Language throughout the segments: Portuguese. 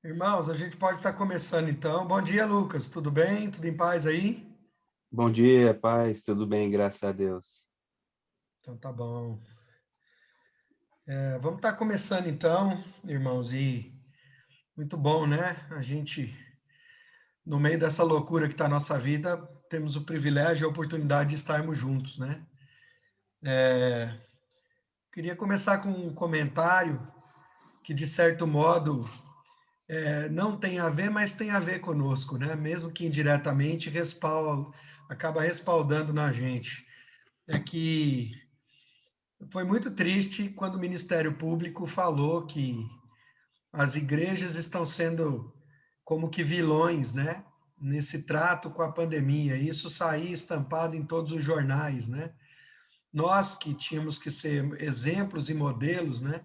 Irmãos, a gente pode estar começando então. Bom dia, Lucas. Tudo bem? Tudo em paz aí? Bom dia, paz, tudo bem, graças a Deus. Então tá bom. Vamos estar começando então, irmãos, e muito bom, né? A gente, no meio dessa loucura que está a nossa vida, temos o privilégio e a oportunidade de estarmos juntos, né? Queria começar com um comentário que, de certo modo, não tem a ver, mas tem a ver conosco, né? Mesmo que indiretamente acaba respaldando na gente. É que foi muito triste quando o Ministério Público falou que as igrejas estão sendo como que vilões, né? Nesse trato com a pandemia. Isso saía estampado em todos os jornais, né? Nós que tínhamos que ser exemplos e modelos, né?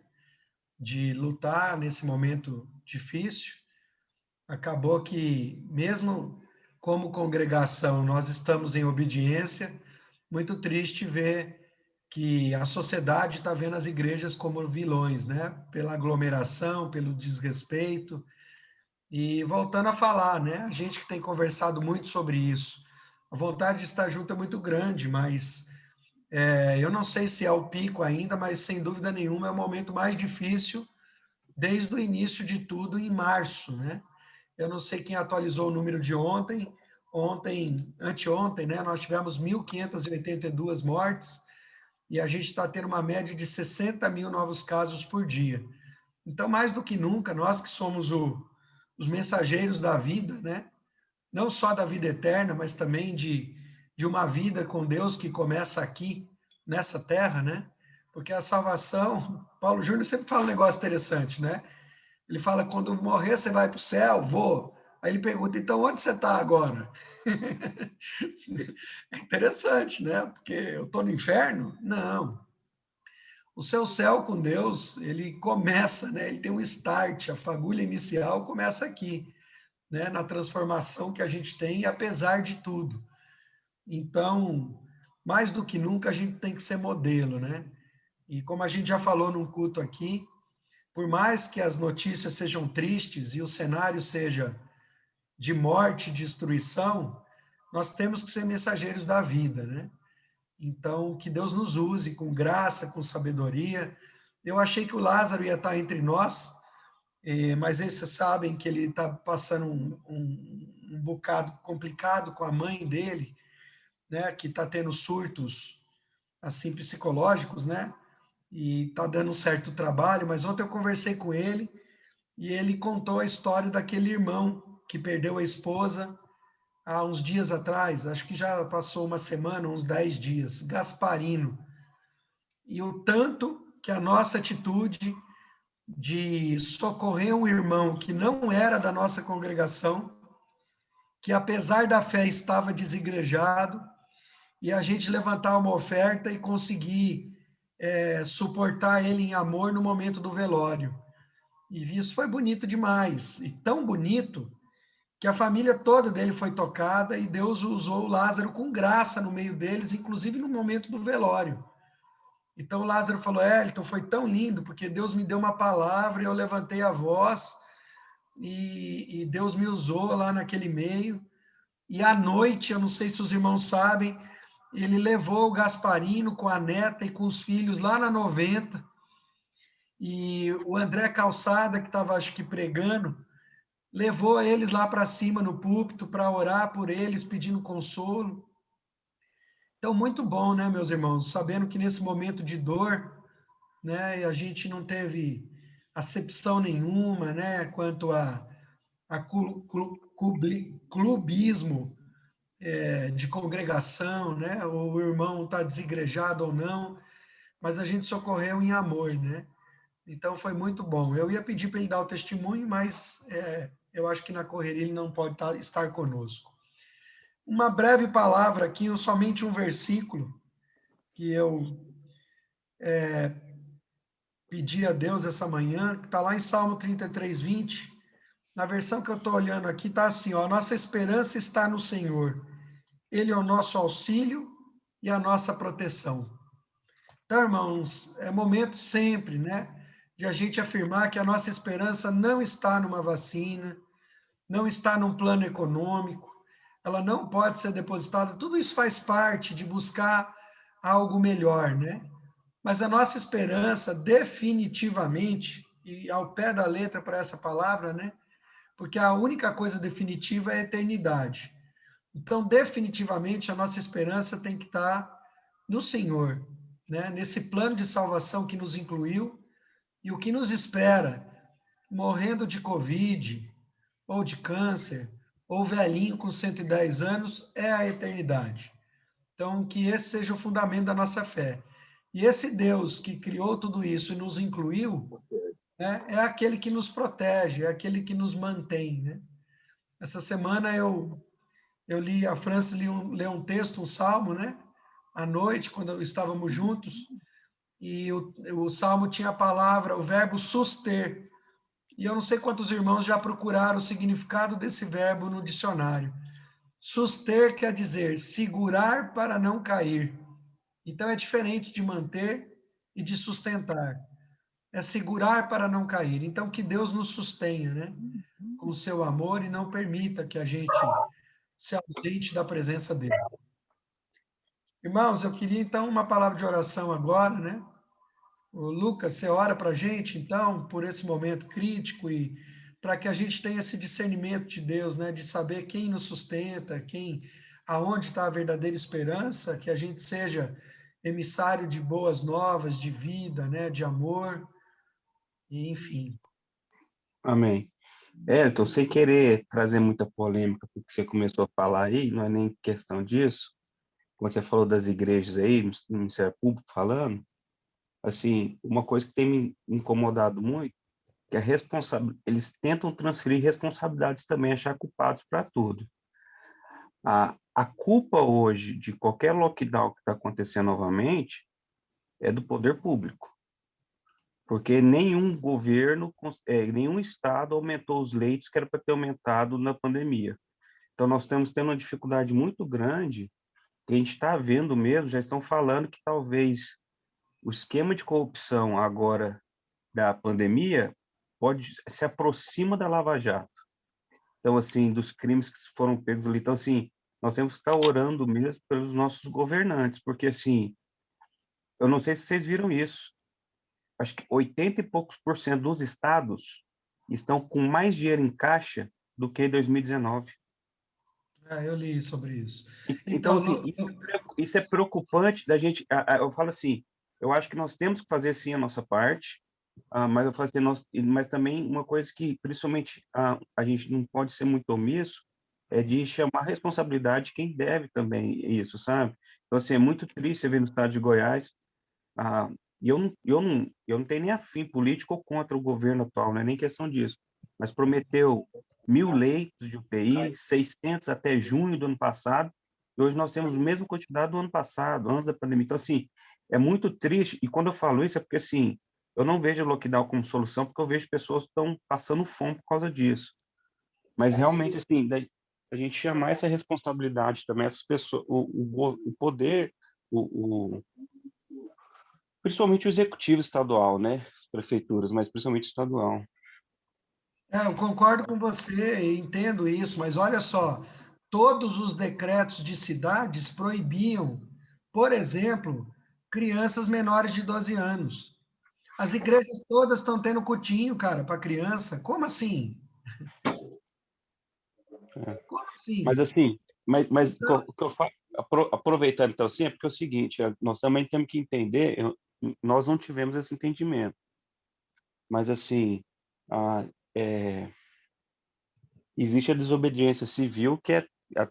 De lutar nesse momento difícil, acabou que, mesmo como congregação, nós estamos em obediência. Muito triste ver que a sociedade está vendo as igrejas como vilões, né? Pela aglomeração, pelo desrespeito. E voltando a falar, né? A gente que tem conversado muito sobre isso, a vontade de estar junto é muito grande, mas eu não sei se é o pico ainda, mas sem dúvida nenhuma é o momento mais difícil desde o início de tudo, em março, né? Eu não sei quem atualizou o número de anteontem, né? Nós tivemos 1.582 mortes e a gente está tendo uma média de 60 mil novos casos por dia. Então, mais do que nunca, nós que somos os mensageiros da vida, né? Não só da vida eterna, mas também de uma vida com Deus que começa aqui, nessa terra, né? Porque a salvação, Paulo Júnior sempre fala um negócio interessante, né? Ele fala, quando morrer, você vai para o céu? Vou. Aí ele pergunta, então onde você está agora? É interessante, né? Porque eu estou no inferno? Não. O seu céu com Deus, ele começa, né? Ele tem um start, a fagulha inicial começa aqui, né? Na transformação que a gente tem, apesar de tudo. Então, mais do que nunca, a gente tem que ser modelo, né? E como a gente já falou num culto aqui, por mais que as notícias sejam tristes e o cenário seja de morte, destruição, nós temos que ser mensageiros da vida, né? Então, que Deus nos use com graça, com sabedoria. Eu achei que o Lázaro ia estar entre nós, mas vocês sabem que ele está passando um bocado complicado com a mãe dele, né? Que está tendo surtos assim psicológicos, né? E está dando um certo trabalho. Mas ontem eu conversei com ele e ele contou a história daquele irmão que perdeu a esposa há uns dias atrás, acho que já passou uma semana, uns 10 dias, Gasparino. E o tanto que a nossa atitude de socorrer um irmão que não era da nossa congregação, que apesar da fé estava desigrejado, e a gente levantar uma oferta e conseguir suportar ele em amor no momento do velório. E isso foi bonito demais, e tão bonito que a família toda dele foi tocada e Deus usou o Lázaro com graça no meio deles, inclusive no momento do velório. Então o Lázaro falou: Elton, foi tão lindo, porque Deus me deu uma palavra e eu levantei a voz e Deus me usou lá naquele meio. E à noite, eu não sei se os irmãos sabem, ele levou o Gasparino com a neta e com os filhos lá na 90. E o André Calçada, que estava, acho que, pregando, levou eles lá para cima no púlpito para orar por eles, pedindo consolo. Então, muito bom, né, meus irmãos, sabendo que nesse momento de dor, né, a gente não teve acepção nenhuma, né, quanto a clubismo de congregação, né, o irmão está desigrejado ou não, mas a gente socorreu em amor, né? Então foi muito bom. Eu ia pedir para ele dar o testemunho, mas eu acho que na correria ele não pode estar conosco. Uma breve palavra aqui, somente um versículo que eu pedi a Deus essa manhã, que está lá em Salmo 33, 20. Na versão que eu estou olhando aqui, está assim: ó, nossa esperança está no Senhor. Ele é o nosso auxílio e a nossa proteção. Então, irmãos, é momento sempre, né? de a gente afirmar que a nossa esperança não está numa vacina, não está num plano econômico, ela não pode ser depositada. Tudo isso faz parte de buscar algo melhor, né? Mas a nossa esperança, definitivamente, e ao pé da letra para essa palavra, né? Porque a única coisa definitiva é a eternidade. Então, definitivamente, a nossa esperança tem que estar no Senhor, né? Nesse plano de salvação que nos incluiu e o que nos espera, morrendo de Covid, ou de câncer, ou velhinho com 110 anos, é a eternidade. Então, que esse seja o fundamento da nossa fé. E esse Deus que criou tudo isso e nos incluiu, né, é aquele que nos protege, é aquele que nos mantém. Né? Essa semana eu li, a Francis leu um texto, um salmo, né? À noite, quando estávamos juntos, e o salmo tinha a palavra, o verbo suster. E eu não sei quantos irmãos já procuraram o significado desse verbo no dicionário. Suster quer dizer segurar para não cair. Então é diferente de manter e de sustentar. É segurar para não cair. Então que Deus nos sustenha, né? Com o seu amor e não permita que a gente se ausente da presença dele. Irmãos, eu queria então uma palavra de oração agora, né? O Lucas, você ora para a gente, então, por esse momento crítico e para que a gente tenha esse discernimento de Deus, né? De saber quem nos sustenta, aonde está a verdadeira esperança, que a gente seja emissário de boas novas, de vida, né? De amor, e enfim. Amém. Então, sem querer trazer muita polêmica, porque você começou a falar aí, não é nem questão disso. Quando você falou das igrejas aí, no Ministério Público falando, assim, uma coisa que tem me incomodado muito, que é eles tentam transferir responsabilidades também, achar culpados para tudo. A culpa hoje de qualquer lockdown que está acontecendo novamente é do poder público, porque nenhum governo, nenhum estado aumentou os leitos que era para ter aumentado na pandemia. Então, nós estamos tendo uma dificuldade muito grande, que a gente está vendo mesmo, já estão falando que talvez o esquema de corrupção agora da pandemia pode se aproxima da Lava Jato. Então, assim, dos crimes que foram pegos ali. Então, assim, nós temos que estar orando mesmo pelos nossos governantes, porque, assim, eu não sei se vocês viram isso, acho que 80 e poucos por cento dos estados estão com mais dinheiro em caixa do que em 2019. Eu li sobre isso. Então, Então, assim, isso é preocupante da gente. Eu falo assim, eu acho que nós temos que fazer sim a nossa parte, mas eu falo assim, mas também uma coisa que, principalmente, a gente não pode ser muito omisso, é de chamar a responsabilidade quem deve também isso, sabe? Então, assim, é muito triste você ver no estado de Goiás, ah, e eu não tenho nem afim político ou contra o governo atual, não é nem questão disso, mas prometeu 1.000 leitos de UTI, 600 até junho do ano passado, e hoje nós temos a mesma quantidade do ano passado, antes da pandemia. Então, assim, é muito triste, e quando eu falo isso é porque, assim, eu não vejo o lockdown como solução, porque eu vejo pessoas que estão passando fome por causa disso. Mas, realmente, assim, a gente chamar essa responsabilidade também, essas pessoas, o poder, o, principalmente o executivo estadual, né? As prefeituras, mas principalmente estadual. eu concordo com você, entendo isso, mas olha só, todos os decretos de cidades proibiam, por exemplo, crianças menores de 12 anos. As igrejas todas estão tendo cutinho, cara, para criança. Como assim? É. Como Mas assim? assim, mas Então, o que eu falo, aproveitando então assim, é porque é o seguinte, nós também temos que entender, nós não tivemos esse entendimento, mas assim, ah, é, existe a desobediência civil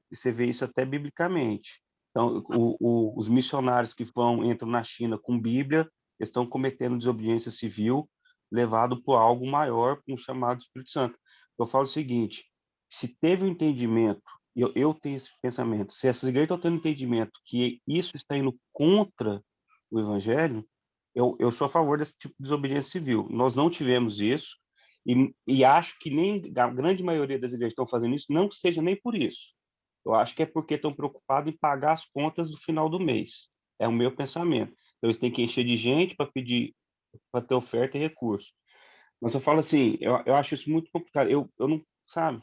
você vê isso até biblicamente. Então, os missionários que entram na China com Bíblia estão cometendo desobediência civil, levado por algo maior, um chamado Espírito Santo. Eu falo o seguinte: se teve um entendimento, eu tenho esse pensamento, se essas igrejas estão tendo entendimento que isso está indo contra o Evangelho, eu sou a favor desse tipo de desobediência civil. Nós não tivemos isso, e acho que nem a grande maioria das igrejas estão fazendo isso, não que seja nem por isso. Eu acho que é porque estão preocupados em pagar as contas do final do mês. É o meu pensamento. Então, eles têm que encher de gente para pedir para ter oferta e recurso. Mas eu falo assim, eu acho isso muito complicado. Eu não, sabe,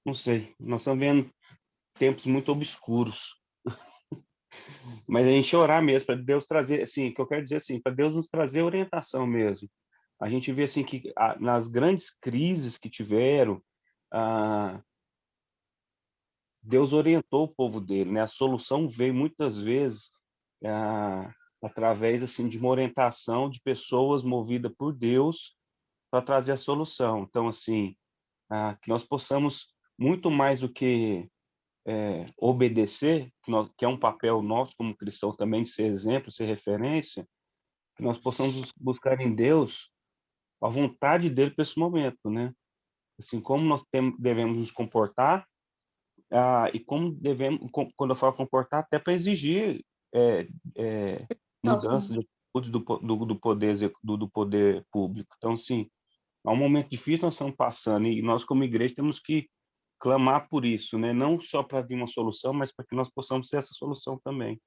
não sei. Nós estamos vendo tempos muito obscuros. Mas a gente orar mesmo, para Deus trazer, assim, o que eu quero dizer assim, para Deus nos trazer orientação mesmo. A gente vê assim que nas grandes crises que tiveram, ah, Deus orientou o povo dele, né? A solução veio muitas vezes através assim de uma orientação de pessoas movidas por Deus para trazer a solução. Então, assim, que nós possamos muito mais do que obedecer, que é um papel nosso como cristão também de ser exemplo, ser referência, que nós possamos buscar em Deus a vontade dele para esse momento, né? Assim, como nós devemos nos comportar, e como devemos, quando eu falo comportar, até para exigir é, é, Nossa, mudanças de atitude do poder público. Então, assim, é um momento difícil nós estamos passando e nós, como igreja, temos que clamar por isso, né? Não só para vir uma solução, mas para que nós possamos ser essa solução também.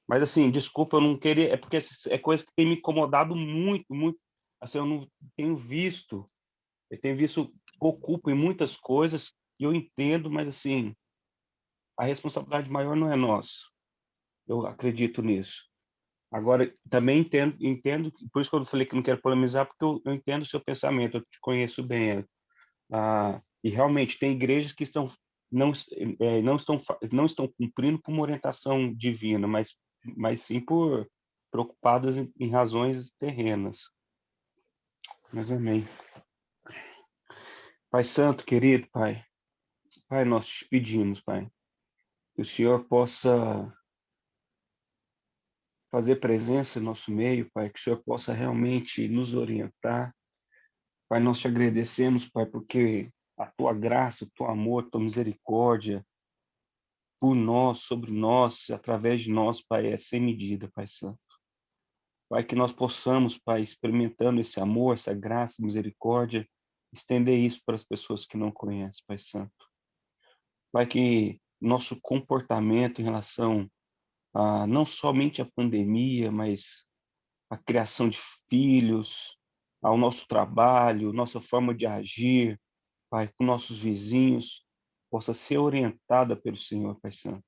Mas, assim, desculpa, eu não queria... É porque é coisa que tem me incomodado muito, muito. Assim, eu não tenho visto... Eu tenho visto ocupa em muitas coisas e eu entendo, mas, assim, a responsabilidade maior não é nossa. Eu acredito nisso. Agora, também entendo, por isso que eu falei que não quero polemizar, porque eu entendo o seu pensamento, eu te conheço bem. E realmente tem igrejas que não, não estão cumprindo por uma orientação divina, mas sim por preocupadas em razões terrenas. Mas amém. Pai Santo, querido Pai, Pai, nós te pedimos, Pai, que o Senhor possa fazer presença em nosso meio, Pai, que o Senhor possa realmente nos orientar. Pai, nós te agradecemos, Pai, porque a tua graça, o teu amor, a tua misericórdia por nós, sobre nós, através de nós, Pai, é sem medida, Pai Santo. Pai, que nós possamos, Pai, experimentando esse amor, essa graça, misericórdia, estender isso para as pessoas que não conhecem, Pai Santo. Pai, que nosso comportamento em relação a não somente a pandemia, mas a criação de filhos, ao nosso trabalho, nossa forma de agir, Pai, com nossos vizinhos, possa ser orientada pelo Senhor, Pai Santo.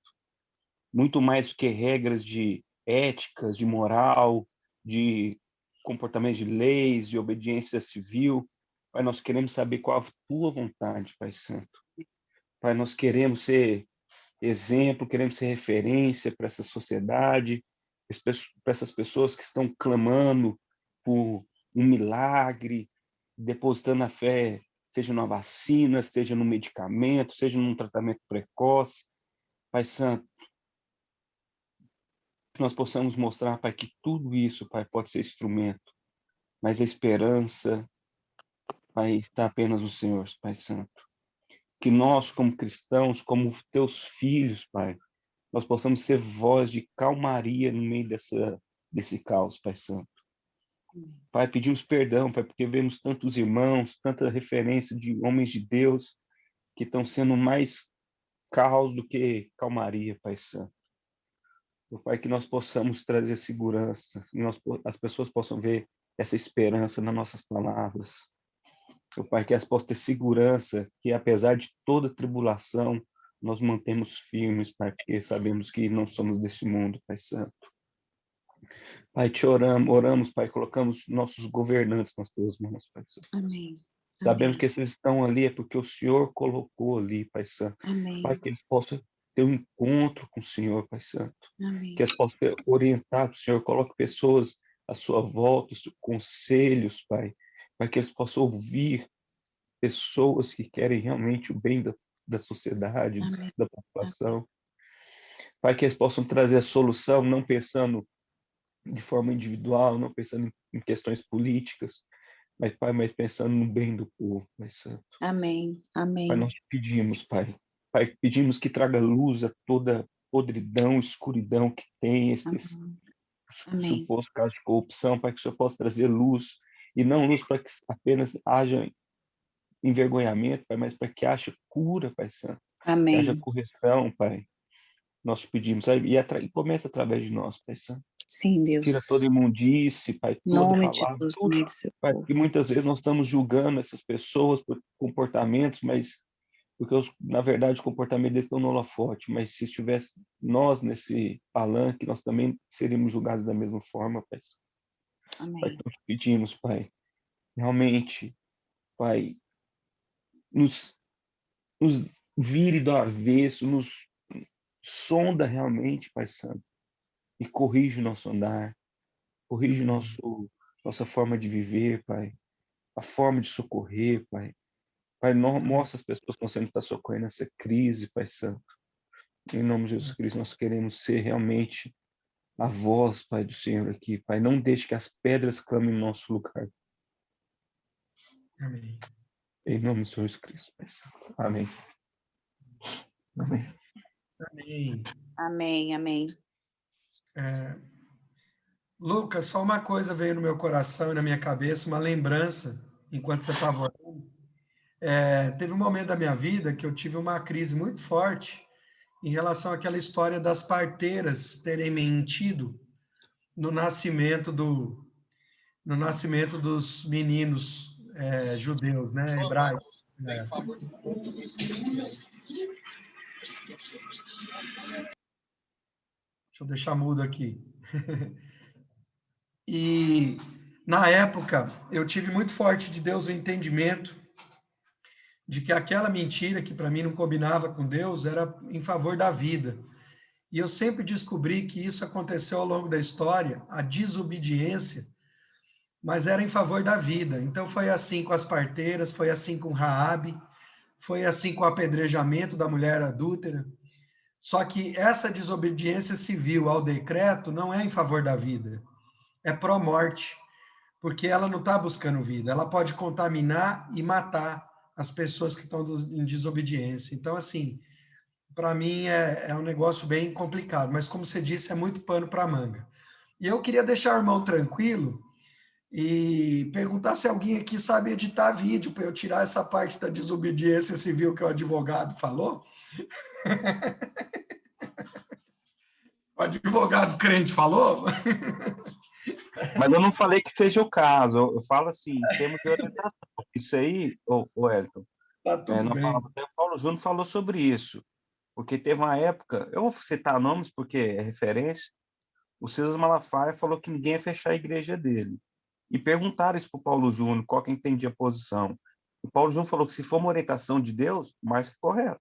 Muito mais do que regras de éticas, de moral, de comportamento de leis, de obediência civil. Pai, nós queremos saber qual a tua vontade, Pai Santo. Pai, nós queremos ser exemplo, queremos ser referência para essa sociedade, para essas pessoas que estão clamando por um milagre, depositando a fé, seja numa vacina, seja num medicamento, seja num tratamento precoce. Pai Santo, que nós possamos mostrar, Pai, que tudo isso, Pai, pode ser instrumento, mas a esperança, Pai, está apenas no Senhor, Pai Santo. Que nós, como cristãos, como teus filhos, Pai, nós possamos ser voz de calmaria no meio desse caos, Pai Santo. Pai, pedimos perdão, Pai, porque vemos tantos irmãos, tanta referência de homens de Deus que estão sendo mais caos do que calmaria, Pai Santo. Meu Pai, que nós possamos trazer segurança, e as pessoas possam ver essa esperança nas nossas palavras. Meu Pai, que elas possam ter segurança, que apesar de toda tribulação, nós mantemos firmes, Pai, porque sabemos que não somos desse mundo, Pai Santo. Pai, te oramos, Pai, colocamos nossos governantes nas tuas mãos, Pai Santo. amém. Sabemos Amém. que eles estão ali é porque o Senhor colocou ali, Pai Santo. Amém. Pai, que eles possam ter um encontro com o Senhor, Pai Santo. Amém. Que eles possam ser orientados, Senhor. Coloque pessoas à sua volta, conselhos, Pai. Para que eles possam ouvir pessoas que querem realmente o bem da sociedade, Amém. da população. Pai, que eles possam trazer a solução, não pensando de forma individual, não pensando em questões políticas, mas, Pai, mas pensando no bem do povo, Pai Santo. Amém. Amém. Pai, nós te pedimos, Pai. Pai, pedimos que traga luz a toda podridão, escuridão que tem esse Amém. suposto caso de corrupção, Pai, que o Senhor possa trazer luz, e não luz para que apenas haja envergonhamento, Pai, mas para que haja cura, Pai Santo. Que haja Amém. correção, Pai. Nós te pedimos, e começa através de nós, Pai Santo. Sim, Tira toda Deus. imundície, Pai, Em toda nome de palavra, Jesus, no tudo, meio do seu Pai, povo. porque muitas vezes nós estamos julgando essas pessoas por comportamentos, mas porque na verdade o comportamento deles estão no holofote, mas se estivesse nós nesse palanque, nós também seríamos julgados da mesma forma, Pai. Pai, Amém. nós te pedimos, Pai, realmente, Pai, nos, nos vire do avesso, nos sonda realmente, Pai Santo, e corrige o nosso andar, corrige nossa forma de viver, Pai, a forma de socorrer, Pai. Pai, mostra as pessoas que nós temos que estar socorrendo nessa crise, Pai Santo. Em nome de Jesus Cristo, nós queremos ser realmente a voz, Pai, do Senhor aqui. Pai, não deixe que as pedras clamem no nosso lugar. Amém. Em nome do Senhor Jesus Cristo, Pai Santo. Amém. Amém. Amém. Amém, amém. Lucas, só uma coisa veio no meu coração e na minha cabeça, uma lembrança, enquanto você estava orando. Teve um momento da minha vida que eu tive uma crise muito forte em relação àquela história das parteiras terem mentido no nascimento dos meninos judeus, né, hebraicos. Deixa eu deixar mudo aqui. E na época eu tive muito forte de Deus o entendimento de que aquela mentira que para mim não combinava com Deus era em favor da vida. E eu sempre descobri que isso aconteceu ao longo da história, a desobediência, mas era em favor da vida. Então foi assim com as parteiras, foi assim com Raabe, foi assim com o apedrejamento da mulher adúltera. Só que essa desobediência civil ao decreto não é em favor da vida, é pró-morte, porque ela não está buscando vida, ela pode contaminar e matar as pessoas que estão em desobediência. Então, assim, para mim é um negócio bem complicado, mas como você disse, é muito pano para manga. E eu queria deixar o irmão tranquilo e perguntar se alguém aqui sabe editar vídeo para eu tirar essa parte da desobediência civil que o advogado falou. O advogado crente falou? Mas eu não falei que seja o caso, eu falo assim, em termos de orientação. Isso aí, ô Elton, Tá tudo na bem. palavra, o Paulo Júnior falou sobre isso, porque teve uma época, eu vou citar nomes porque é referência, o César Malafaia falou que ninguém ia fechar a igreja dele. E perguntaram isso para o Paulo Júnior, qual que entendia a posição. O Paulo Júnior falou que se for uma orientação de Deus, mais que correto.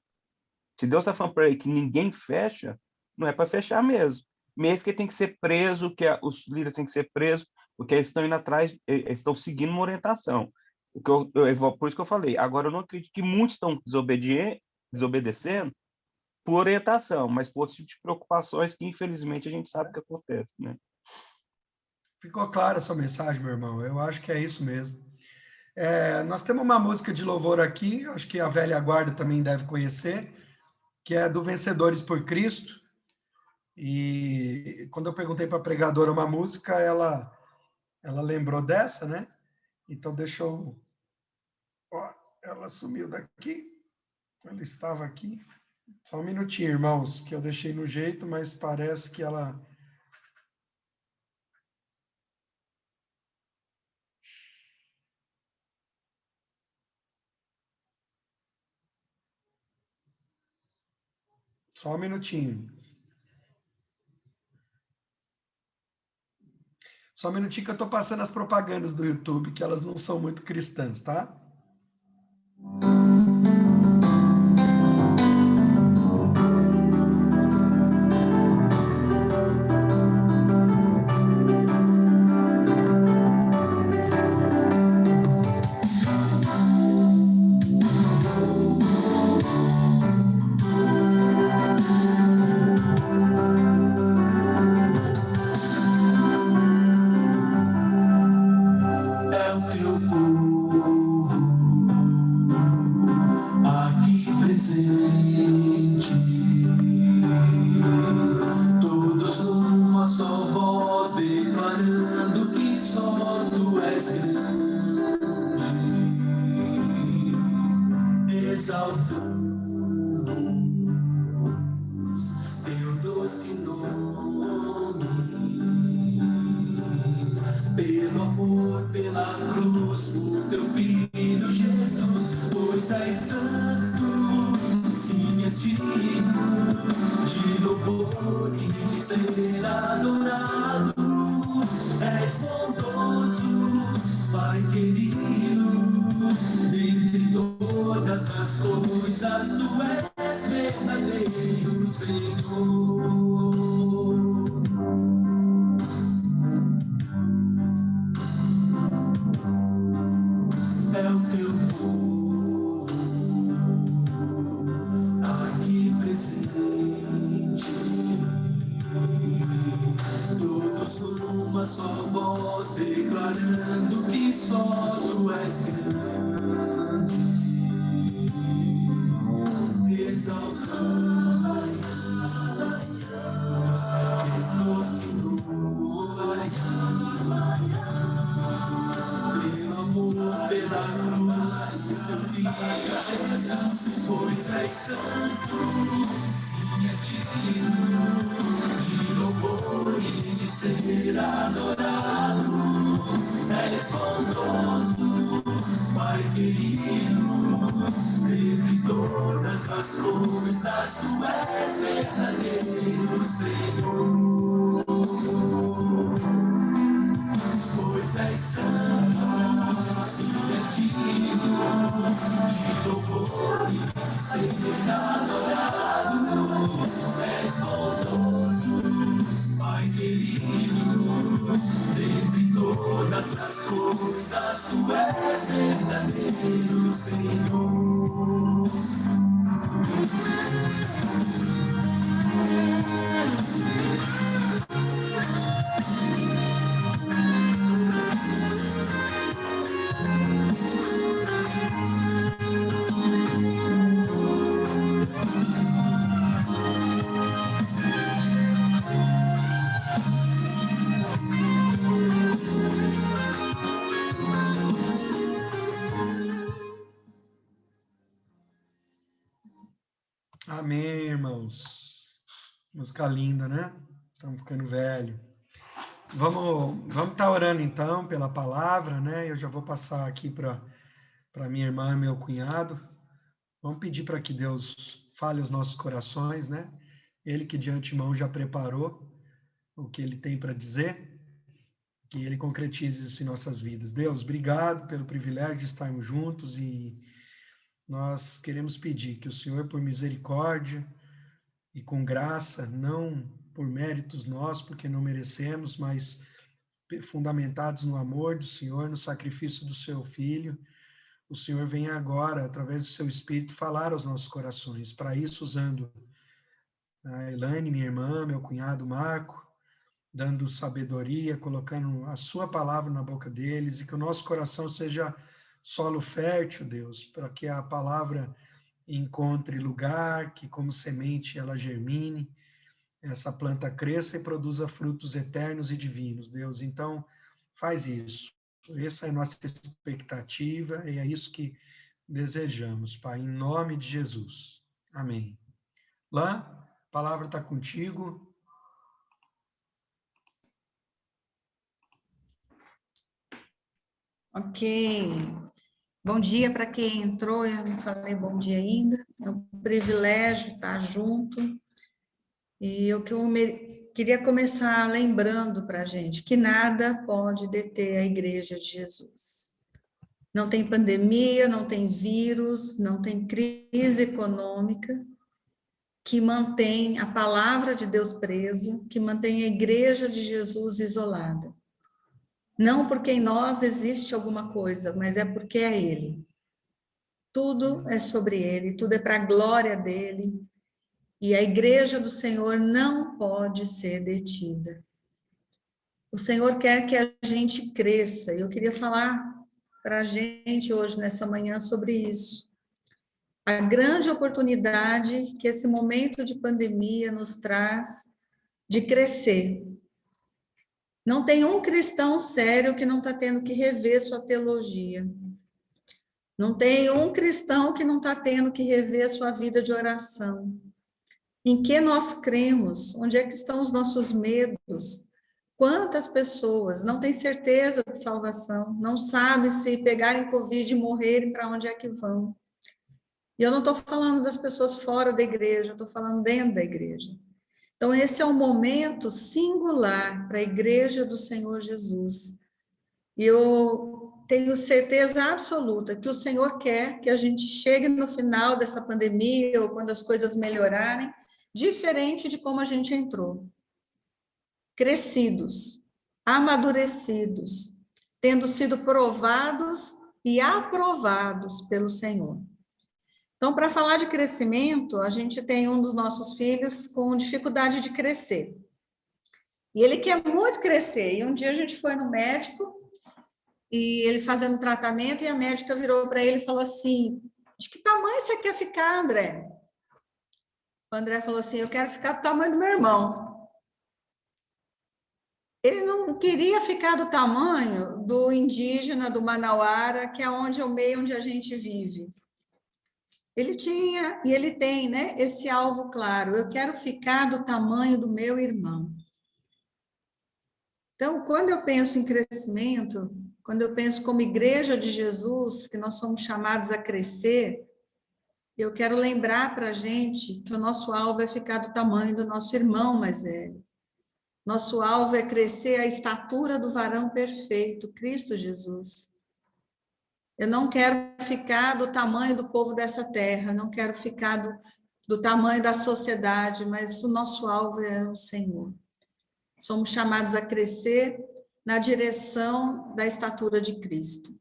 Se Deus está falando para ele que ninguém fecha, não é para fechar mesmo. Mesmo que tem que ser preso, os líderes têm que ser presos, porque eles estão indo atrás, eles estão seguindo uma orientação. Por isso que eu falei. Agora, eu não acredito que muitos estão desobedecendo por orientação, mas por outro tipo de preocupações que, infelizmente, a gente sabe que acontece, né? Ficou clara a sua mensagem, meu irmão. Eu acho que é isso mesmo. Nós temos uma música de louvor aqui, acho que a velha guarda também deve conhecer, que é do Vencedores por Cristo. E quando eu perguntei para a pregadora uma música, ela lembrou dessa, né? Então deixa eu. Ó, ela sumiu daqui. Ela estava aqui. Só um minutinho, irmãos, que eu deixei no jeito, mas parece que ela. Só um minutinho. Só um minutinho que eu estou passando as propagandas do YouTube, que elas não são muito cristãs, tá? É o teu povo aqui presente, todos numa só voz declarando que só tu és grande, exaltamos teu doce nome. pois és santo, sim, és digno de louvor e de ser adorado. És bondoso, Pai querido, dentre todas as coisas tu és verdadeiro, Senhor. É o teu povo aqui presente, todos numa só voz, declarando que só tu és grande, exaltando pelo Senhor, pelo amor, pela cruz do teu filho Jesus, pois és santo, sim, és digno de louvor e de ser adorado. És bondoso, Pai querido, entre todas as coisas tu és verdadeiro, Senhor. Pois és santo, sim, és digno de louvor e de ser adorado. És bondoso, Pai querido, dentre todas as coisas tu és verdadeiro, Senhor. Amém, irmãos. Música linda, né? Estamos ficando velho. Vamos estar orando então pela palavra, né? Eu já vou passar aqui para minha irmã e meu cunhado. Vamos pedir para que Deus fale os nossos corações, né? Ele que de antemão já preparou o que ele tem para dizer, que ele concretize isso em nossas vidas. Deus, obrigado pelo privilégio de estarmos juntos e nós queremos pedir que o Senhor, por misericórdia e com graça, não por méritos nossos, porque não merecemos, mas fundamentados no amor do Senhor, no sacrifício do seu Filho, o Senhor venha agora, através do seu Espírito, falar aos nossos corações. Para isso, usando a Elaine, minha irmã, meu cunhado Marco, dando sabedoria, colocando a sua palavra na boca deles, e que o nosso coração seja solo fértil, Deus, para que a palavra encontre lugar, que como semente ela germine, essa planta cresça e produza frutos eternos e divinos, Deus. Então, faz isso. Essa é a nossa expectativa e é isso que desejamos, Pai, em nome de Jesus. Amém. Lã, a palavra está contigo. Ok. Bom dia para quem entrou, eu não falei bom dia ainda. É um privilégio estar junto. E o que eu queria começar lembrando para a gente que nada pode deter a Igreja de Jesus. Não tem pandemia, não tem vírus, não tem crise econômica que mantém a palavra de Deus presa, que mantém a Igreja de Jesus isolada. Não porque em nós existe alguma coisa, mas é porque é Ele. Tudo é sobre Ele, tudo é para a glória dEle. E a Igreja do Senhor não pode ser detida. O Senhor quer que a gente cresça. Eu queria falar para a gente hoje, nessa manhã, sobre isso. A grande oportunidade que esse momento de pandemia nos traz de crescer. Não tem um cristão sério que não está tendo que rever sua teologia. Não tem um cristão que não está tendo que rever sua vida de oração. Em que nós cremos? Onde é que estão os nossos medos? Quantas pessoas não têm certeza de salvação, não sabem se pegarem Covid e morrerem, para onde é que vão? E eu não estou falando das pessoas fora da igreja, eu estou falando dentro da igreja. Então, esse é um momento singular para a igreja do Senhor Jesus. E eu tenho certeza absoluta que o Senhor quer que a gente chegue no final dessa pandemia, ou quando as coisas melhorarem, diferente de como a gente entrou. Crescidos, amadurecidos, tendo sido provados e aprovados pelo Senhor. Então, para falar de crescimento, a gente tem um dos nossos filhos com dificuldade de crescer. E ele quer muito crescer. E um dia a gente foi no médico, e ele fazendo tratamento, e a médica virou para ele e falou assim: de que tamanho você quer ficar, André? O André falou assim: eu quero ficar do tamanho do meu irmão. Ele não queria ficar do tamanho do indígena, do manauara, que é onde é o meio onde a gente vive. Ele tinha, e ele tem, né, esse alvo claro: eu quero ficar do tamanho do meu irmão. Então, quando eu penso em crescimento, quando eu penso como igreja de Jesus, que nós somos chamados a crescer, eu quero lembrar para a gente que o nosso alvo é ficar do tamanho do nosso irmão mais velho. Nosso alvo é crescer à estatura do varão perfeito, Cristo Jesus. Eu não quero ficar do tamanho do povo dessa terra, não quero ficar do tamanho da sociedade, mas o nosso alvo é o Senhor. Somos chamados a crescer na direção da estatura de Cristo.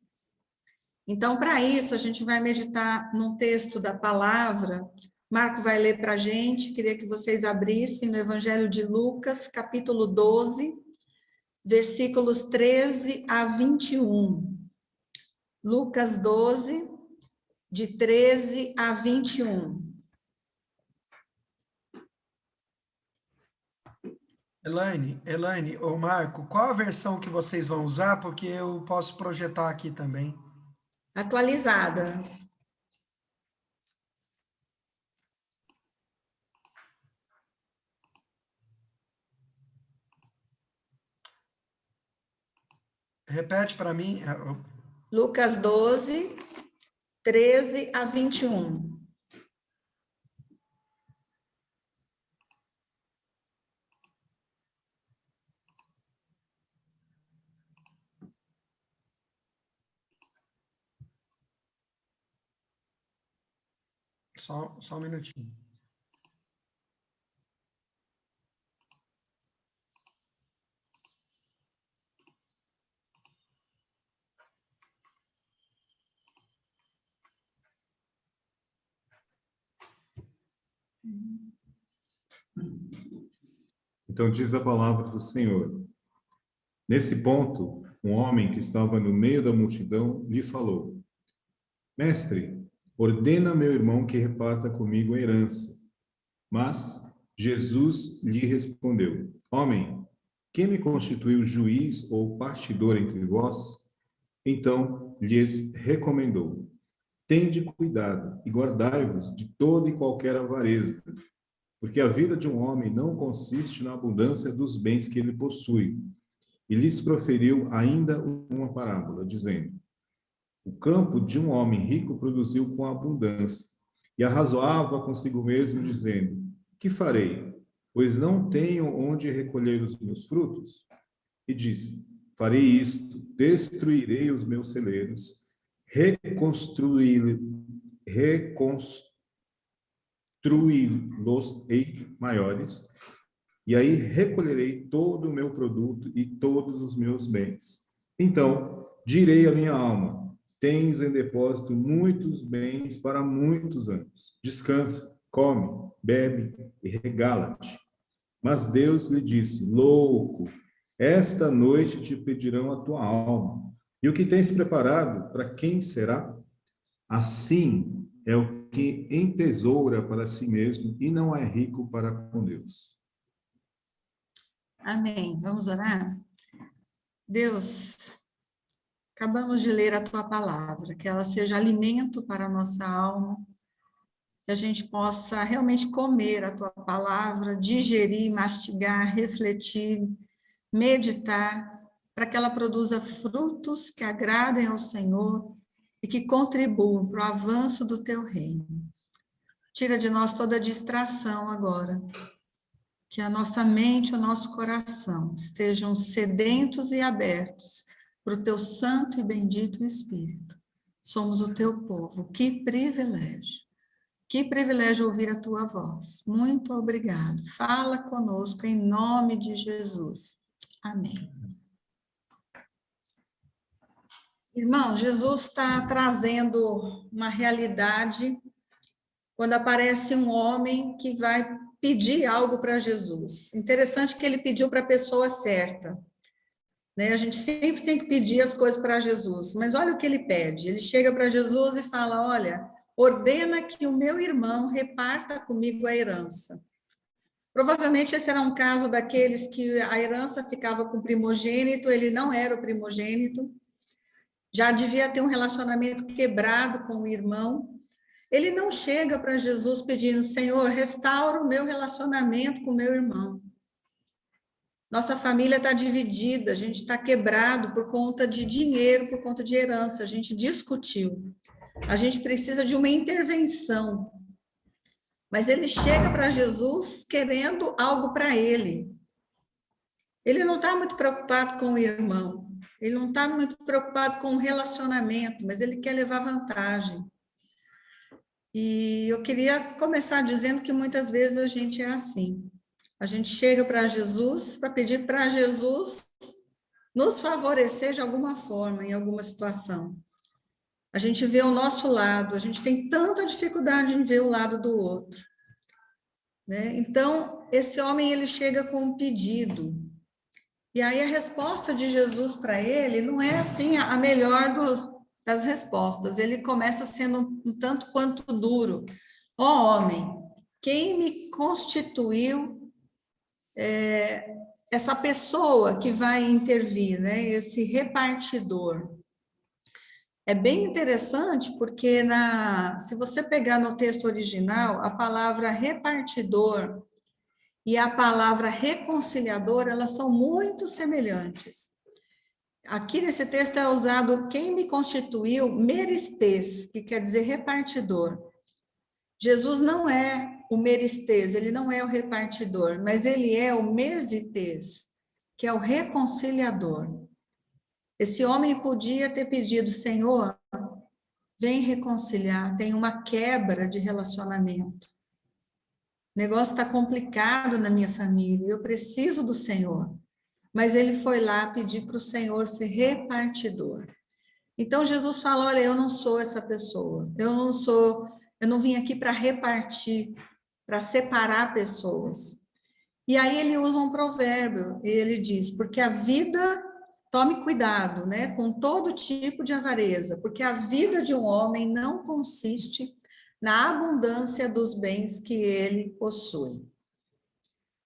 Então, para isso, a gente vai meditar num texto da palavra. Marco vai ler para a gente, queria que vocês abrissem no Evangelho de Lucas, capítulo 12, versículos 13 a 21. Lucas 12, de 13 a 21. Elaine, ô Marco, qual a versão que vocês vão usar? Porque eu posso projetar aqui também. Atualizada. Repete para mim. Lucas 12, 13 a 21. Só um minutinho. Então diz a palavra do Senhor. Nesse ponto, um homem que estava no meio da multidão lhe falou: Mestre, ordena meu irmão que reparta comigo a herança. Mas Jesus lhe respondeu: Homem, quem me constituiu juiz ou partidor entre vós? Então lhes recomendou: Tende cuidado e guardai-vos de toda e qualquer avareza, porque a vida de um homem não consiste na abundância dos bens que ele possui. E lhes proferiu ainda uma parábola, dizendo: O campo de um homem rico produziu com abundância, e arrazoava consigo mesmo, dizendo: Que farei? Pois não tenho onde recolher os meus frutos. E disse: Farei isto, destruirei os meus celeiros, reconstruí-los-ei maiores, e aí recolherei todo o meu produto e todos os meus bens. Então direi à minha alma: tens em depósito muitos bens para muitos anos. Descansa, come, bebe e regala-te. Mas Deus lhe disse: Louco, esta noite te pedirão a tua alma. E o que tens preparado, para quem será? Assim é o que entesoura para si mesmo e não é rico para com Deus. Amém. Vamos orar? Deus, acabamos de ler a tua palavra, que ela seja alimento para a nossa alma, que a gente possa realmente comer a tua palavra, digerir, mastigar, refletir, meditar, para que ela produza frutos que agradem ao Senhor e que contribuam para o avanço do teu reino. Tira de nós toda distração agora. Que a nossa mente e o nosso coração estejam sedentos e abertos para o teu santo e bendito Espírito. Somos o teu povo. Que privilégio. Que privilégio ouvir a tua voz. Muito obrigado. Fala conosco em nome de Jesus. Amém. Irmão, Jesus está trazendo uma realidade quando aparece um homem que vai pedir algo para Jesus. Interessante que ele pediu para a pessoa certa. Né? A gente sempre tem que pedir as coisas para Jesus, mas olha o que ele pede. Ele chega para Jesus e fala, olha, ordena que o meu irmão reparta comigo a herança. Provavelmente esse era um caso daqueles que a herança ficava com o primogênito, ele não era o primogênito, já devia ter um relacionamento quebrado com o irmão. Ele não chega para Jesus pedindo, Senhor, restaura o meu relacionamento com o meu irmão. Nossa família está dividida, a gente está quebrado por conta de dinheiro, por conta de herança, a gente discutiu. A gente precisa de uma intervenção. Mas ele chega para Jesus querendo algo para ele. Ele não está muito preocupado com o irmão, ele não está muito preocupado com o relacionamento, mas ele quer levar vantagem. E eu queria começar dizendo que muitas vezes a gente é assim. A gente chega para Jesus para pedir para Jesus nos favorecer de alguma forma, em alguma situação. A gente vê o nosso lado, a gente tem tanta dificuldade em ver o lado do outro. Né? Então, esse homem, ele chega com um pedido. E aí a resposta de Jesus para ele não é assim a melhor das respostas. Ele começa sendo um tanto quanto duro. Ó homem, quem me constituiu essa pessoa que vai intervir, né? Esse repartidor? É bem interessante porque se você pegar no texto original, a palavra repartidor e a palavra reconciliador, elas são muito semelhantes. Aqui nesse texto é usado quem me constituiu, meristes, que quer dizer repartidor. Jesus não é o meristes, ele não é o repartidor, mas ele é o mesites, que é o reconciliador. Esse homem podia ter pedido, Senhor, vem reconciliar, tem uma quebra de relacionamento. O negócio está complicado na minha família, eu preciso do Senhor. Mas ele foi lá pedir para o Senhor ser repartidor. Então Jesus fala, olha, eu não sou essa pessoa, eu não vim aqui para repartir, para separar pessoas. E aí ele usa um provérbio, e ele diz, porque a vida, tome cuidado, né, com todo tipo de avareza, porque a vida de um homem não consiste na abundância dos bens que ele possui.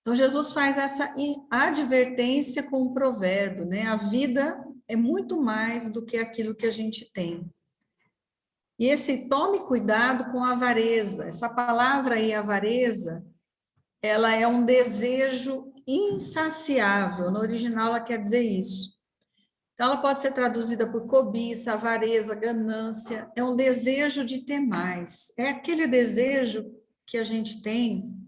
Então, Jesus faz essa advertência com um provérbio, né? A vida é muito mais do que aquilo que a gente tem. E esse tome cuidado com a avareza. Essa palavra aí, avareza, ela é um desejo insaciável. No original, ela quer dizer isso. Então, ela pode ser traduzida por cobiça, avareza, ganância. É um desejo de ter mais. É aquele desejo que a gente tem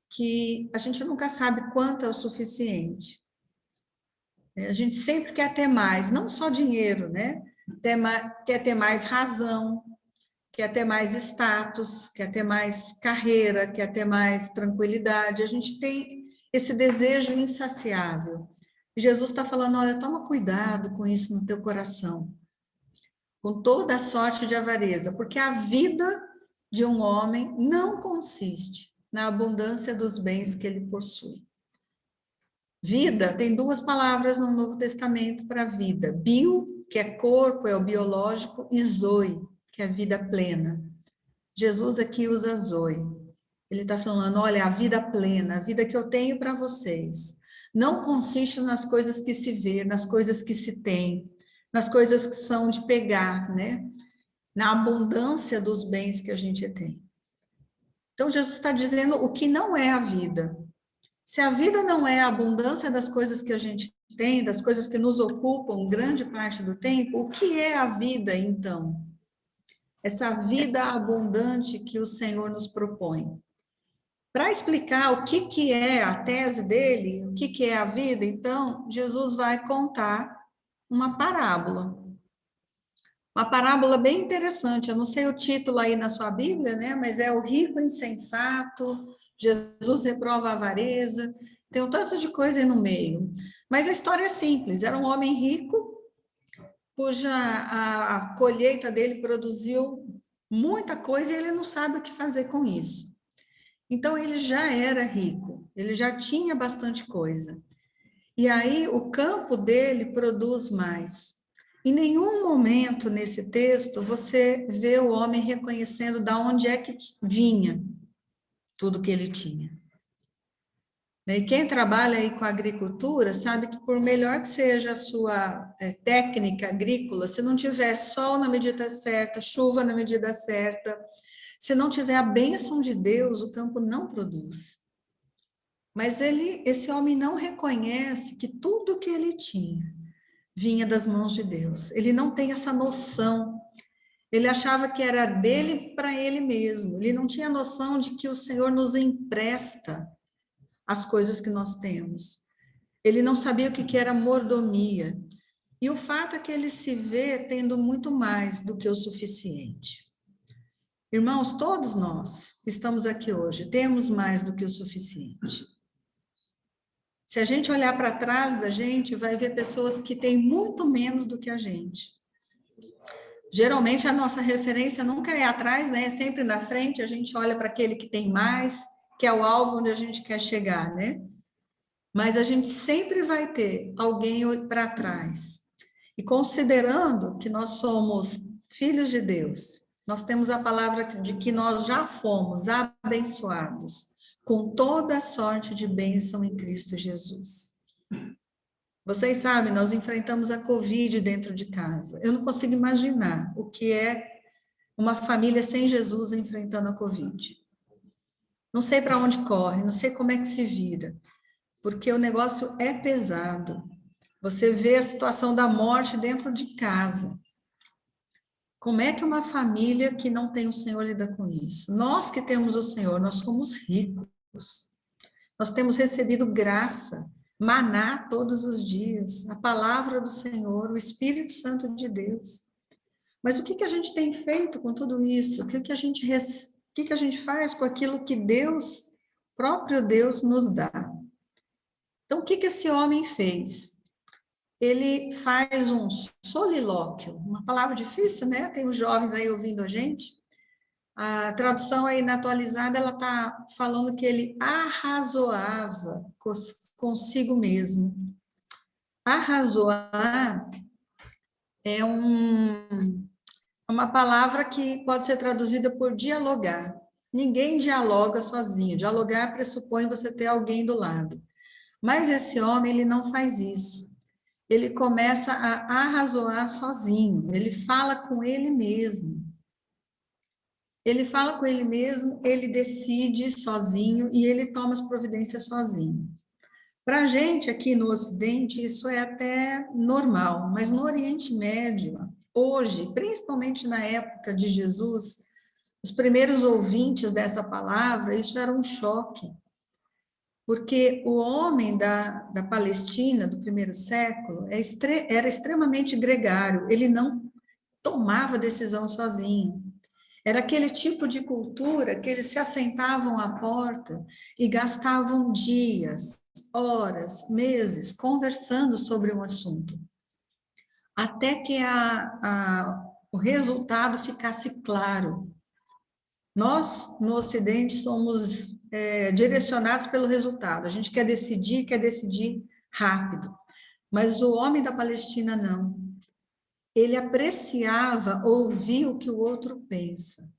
que a gente nunca sabe quanto é o suficiente. A gente sempre quer ter mais, não só dinheiro, né? Quer ter mais razão, quer ter mais status, quer ter mais carreira, quer ter mais tranquilidade. A gente tem esse desejo insaciável. E Jesus está falando, olha, toma cuidado com isso no teu coração, com toda a sorte de avareza, porque a vida de um homem não consiste na abundância dos bens que ele possui. Vida, tem duas palavras no Novo Testamento para vida. Bio, que é corpo, é o biológico, e zoe, que é vida plena. Jesus aqui usa zoe. Ele está falando, olha, a vida plena, a vida que eu tenho para vocês, não consiste nas coisas que se vê, nas coisas que se tem, nas coisas que são de pegar, né? Na abundância dos bens que a gente tem. Então, Jesus está dizendo o que não é a vida. Se a vida não é a abundância das coisas que a gente tem, das coisas que nos ocupam grande parte do tempo, o que é a vida, então? essa vida abundante que o Senhor nos propõe. Para explicar o que é a tese dele, o que é a vida, então, Jesus vai contar uma parábola. Uma parábola bem interessante, eu não sei o título aí na sua Bíblia, né? Mas é o rico insensato, Jesus reprova a avareza, tem um tanto de coisa aí no meio. Mas a história é simples, era um homem rico, cuja a colheita dele produziu muita coisa e ele não sabe o que fazer com isso. Então, ele já era rico, ele já tinha bastante coisa. E aí, o campo dele produz mais. Em nenhum momento nesse texto você vê o homem reconhecendo de onde é que vinha tudo que ele tinha. E quem trabalha aí com agricultura sabe que por melhor que seja a sua técnica agrícola, se não tiver sol na medida certa, chuva na medida certa, se não tiver a bênção de Deus, o campo não produz. Mas esse homem não reconhece que tudo que ele tinha vinha das mãos de Deus. Ele não tem essa noção. Ele achava que era dele para ele mesmo. Ele não tinha noção de que o Senhor nos empresta as coisas que nós temos. Ele não sabia o que era mordomia. E o fato é que ele se vê tendo muito mais do que o suficiente. Irmãos, todos nós estamos aqui hoje, temos mais do que o suficiente. Se a gente olhar para trás da gente, vai ver pessoas que têm muito menos do que a gente. Geralmente, a nossa referência nunca é atrás, né? É sempre na frente, a gente olha para aquele que tem mais, que é o alvo onde a gente quer chegar, né? Mas a gente sempre vai ter alguém para trás. E considerando que nós somos filhos de Deus, nós temos a palavra de que nós já fomos abençoados com toda sorte de bênção em Cristo Jesus. Vocês sabem, nós enfrentamos a Covid dentro de casa. Eu não consigo imaginar o que é uma família sem Jesus enfrentando a Covid. Não sei para onde corre, não sei como é que se vira, porque o negócio é pesado. Você vê a situação da morte dentro de casa. Como é que uma família que não tem o Senhor lida com isso? Nós que temos o Senhor, nós somos ricos. Nós temos recebido graça, maná todos os dias, a palavra do Senhor, o Espírito Santo de Deus. Mas o que a gente tem feito com tudo isso? O que a gente faz com aquilo que Deus, próprio Deus, nos dá? Então, o que esse homem fez? Ele faz um solilóquio, uma palavra difícil, né? Tem os jovens aí ouvindo a gente. A tradução aí na atualizada, ela está falando que ele arrazoava consigo mesmo. Arrazoar é uma palavra que pode ser traduzida por dialogar. Ninguém dialoga sozinho. Dialogar pressupõe você ter alguém do lado. Mas esse homem, ele não faz isso. Ele começa a arrazoar sozinho. Ele fala com ele mesmo. Ele fala com ele mesmo, ele decide sozinho e ele toma as providências sozinho. Para a gente aqui no Ocidente, isso é até normal, mas no Oriente Médio, hoje, principalmente na época de Jesus, os primeiros ouvintes dessa palavra, isso era um choque. Porque o homem da Palestina, do primeiro século, era extremamente gregário, ele não tomava decisão sozinho. Era aquele tipo de cultura que eles se assentavam à porta e gastavam dias, horas, meses conversando sobre um assunto, até que o resultado ficasse claro. Nós, no Ocidente, somos direcionados pelo resultado. A gente quer decidir rápido. Mas o homem da Palestina não. Ele apreciava ouvir o que o outro pensa.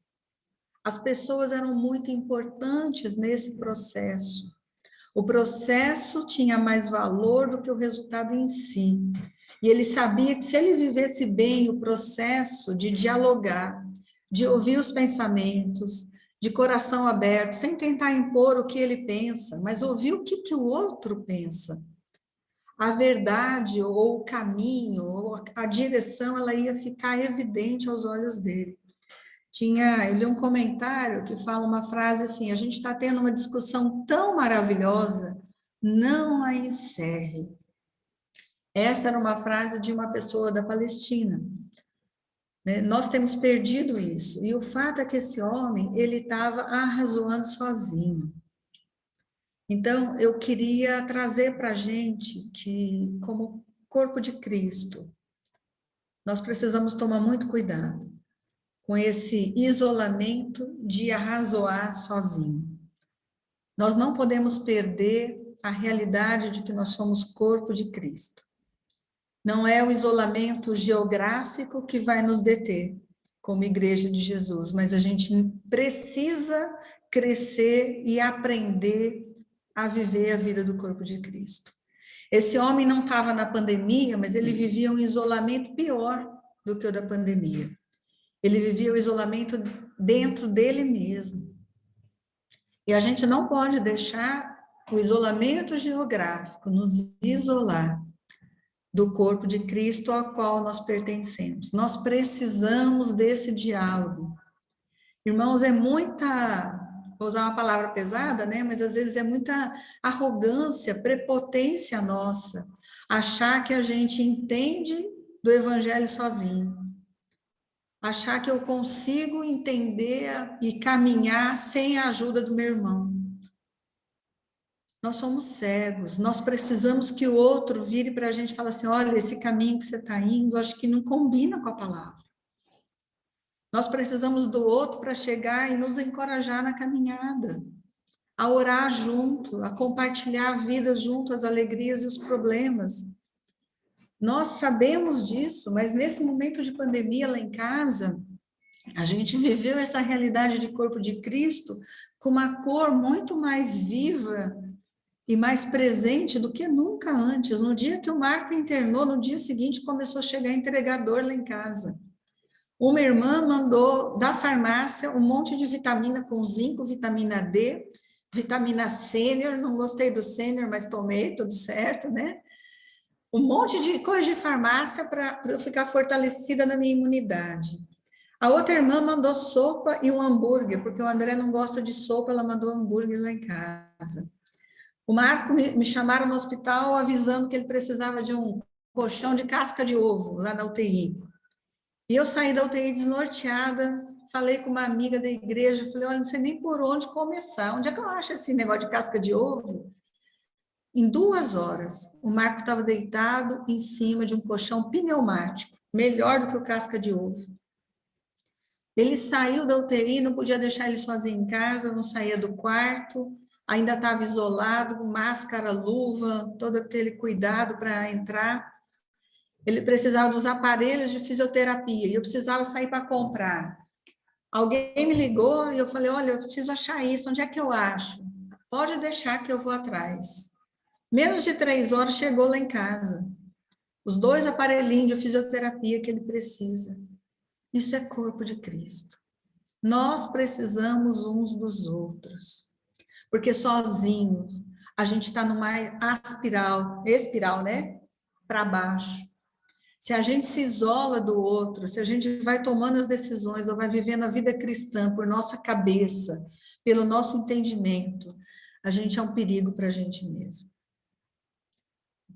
As pessoas eram muito importantes nesse processo. O processo tinha mais valor do que o resultado em si. E ele sabia que se ele vivesse bem o processo de dialogar, de ouvir os pensamentos, de coração aberto, sem tentar impor o que ele pensa, mas ouvir o que o outro pensa, a verdade ou o caminho ou a direção, ela ia ficar evidente aos olhos dele. eu li um comentário que fala uma frase assim: a gente está tendo uma discussão tão maravilhosa, não a encerre. Essa era uma frase de uma pessoa da Palestina. Nós temos perdido isso. E o fato é que esse homem, ele estava arrazoando sozinho. Então, eu queria trazer para a gente que, como corpo de Cristo, nós precisamos tomar muito cuidado com esse isolamento de arrazoar sozinho. Nós não podemos perder a realidade de que nós somos corpo de Cristo. Não é o isolamento geográfico que vai nos deter como igreja de Jesus, mas a gente precisa crescer e aprender a viver a vida do corpo de Cristo. Esse homem não estava na pandemia, mas ele vivia um isolamento pior do que o da pandemia. Ele vivia o isolamento dentro dele mesmo. E a gente não pode deixar o isolamento geográfico nos isolar do corpo de Cristo ao qual nós pertencemos. Nós precisamos desse diálogo. Irmãos, é muita, vou usar uma palavra pesada, né? Mas às vezes é muita arrogância, prepotência nossa, achar que a gente entende do evangelho sozinho. Achar que eu consigo entender e caminhar sem a ajuda do meu irmão. Nós somos cegos, nós precisamos que o outro vire para a gente e fale assim: olha, esse caminho que você está indo, acho que não combina com a palavra. Nós precisamos do outro para chegar e nos encorajar na caminhada, a orar junto, a compartilhar a vida junto, as alegrias e os problemas. Nós sabemos disso, mas nesse momento de pandemia lá em casa, a gente viveu essa realidade de corpo de Cristo com uma cor muito mais viva e mais presente do que nunca antes. No dia que o Marco internou, no dia seguinte começou a chegar entregador lá em casa. Uma irmã mandou da farmácia um monte de vitamina com zinco, vitamina D, vitamina sênior, não gostei do sênior, mas tomei, tudo certo, né? Um monte de coisa de farmácia para eu ficar fortalecida na minha imunidade. A outra irmã mandou sopa e um hambúrguer, porque o André não gosta de sopa, ela mandou hambúrguer lá em casa. O Marco me chamaram no hospital avisando que ele precisava de um colchão de casca de ovo lá na UTI. E eu saí da UTI desnorteada, falei com uma amiga da igreja, falei: olha, não sei nem por onde começar, onde é que eu acho esse negócio de casca de ovo? Em 2 horas, o Marco estava deitado em cima de um colchão pneumático, melhor do que o casca de ovo. Ele saiu da UTI, não podia deixar ele sozinho em casa, não saía do quarto, ainda estava isolado, com máscara, luva, todo aquele cuidado para entrar. Ele precisava dos aparelhos de fisioterapia, e eu precisava sair para comprar. Alguém me ligou e eu falei: olha, eu preciso achar isso, onde é que eu acho? Pode deixar que eu vou atrás. Menos de 3 horas chegou lá em casa. Os 2 aparelhinhos de fisioterapia que ele precisa. Isso é corpo de Cristo. Nós precisamos uns dos outros. Porque sozinhos a gente está numa espiral, né? Para baixo. Se a gente se isola do outro, se a gente vai tomando as decisões ou vai vivendo a vida cristã por nossa cabeça, pelo nosso entendimento, a gente é um perigo para a gente mesmo.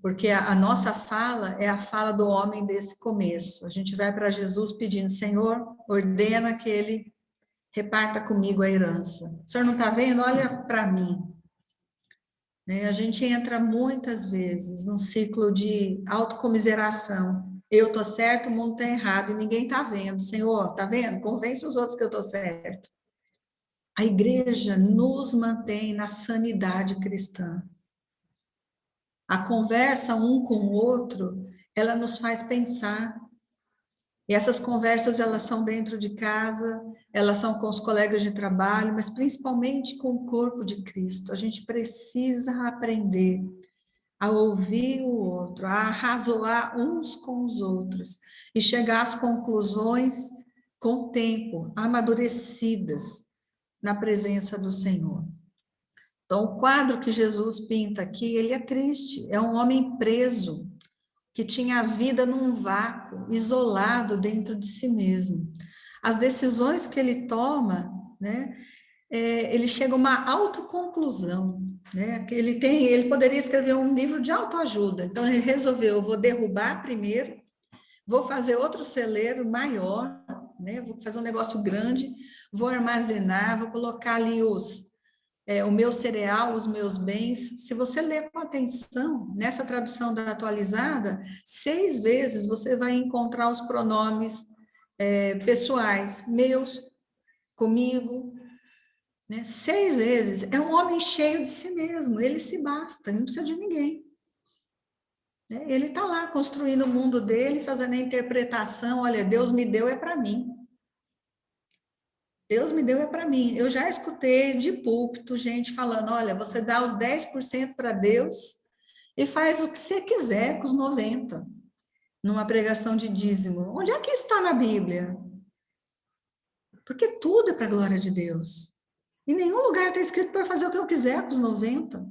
Porque a nossa fala é a fala do homem desse começo. A gente vai para Jesus pedindo: Senhor, ordena que ele reparta comigo a herança. O senhor não está vendo? Olha para mim. A gente entra muitas vezes num ciclo de autocomiseração. Eu estou certo, o mundo está errado e ninguém está vendo. Senhor, está vendo? Convence os outros que eu estou certo. A igreja nos mantém na sanidade cristã. A conversa um com o outro, ela nos faz pensar. E essas conversas, elas são dentro de casa, elas são com os colegas de trabalho, mas principalmente com o corpo de Cristo. A gente precisa aprender a ouvir o outro, a arrazoar uns com os outros e chegar às conclusões com o tempo, amadurecidas na presença do Senhor. Então, o quadro que Jesus pinta aqui, ele é triste, é um homem preso, que tinha a vida num vácuo, isolado dentro de si mesmo. as decisões que ele toma, né, ele chega a uma autoconclusão, né? Ele poderia escrever um livro de autoajuda, então ele resolveu, eu vou derrubar primeiro, vou fazer outro celeiro maior, né? Vou fazer um negócio grande, vou armazenar, vou colocar ali o meu cereal, os meus bens. Se você ler com atenção, nessa tradução da atualizada, 6 vezes você vai encontrar os pronomes pessoais, meus, comigo, né? 6 vezes. É um homem cheio de si mesmo, ele se basta, ele não precisa de ninguém. Ele está lá construindo o mundo dele, fazendo a interpretação, olha, Deus me deu é para mim. Deus me deu é para mim. Eu já escutei de púlpito gente falando, olha, você dá os 10% para Deus e faz o que você quiser com os 90%, numa pregação de dízimo. Onde é que isso está na Bíblia? Porque tudo é para a glória de Deus. Em nenhum lugar está escrito para fazer o que eu quiser com os 90%,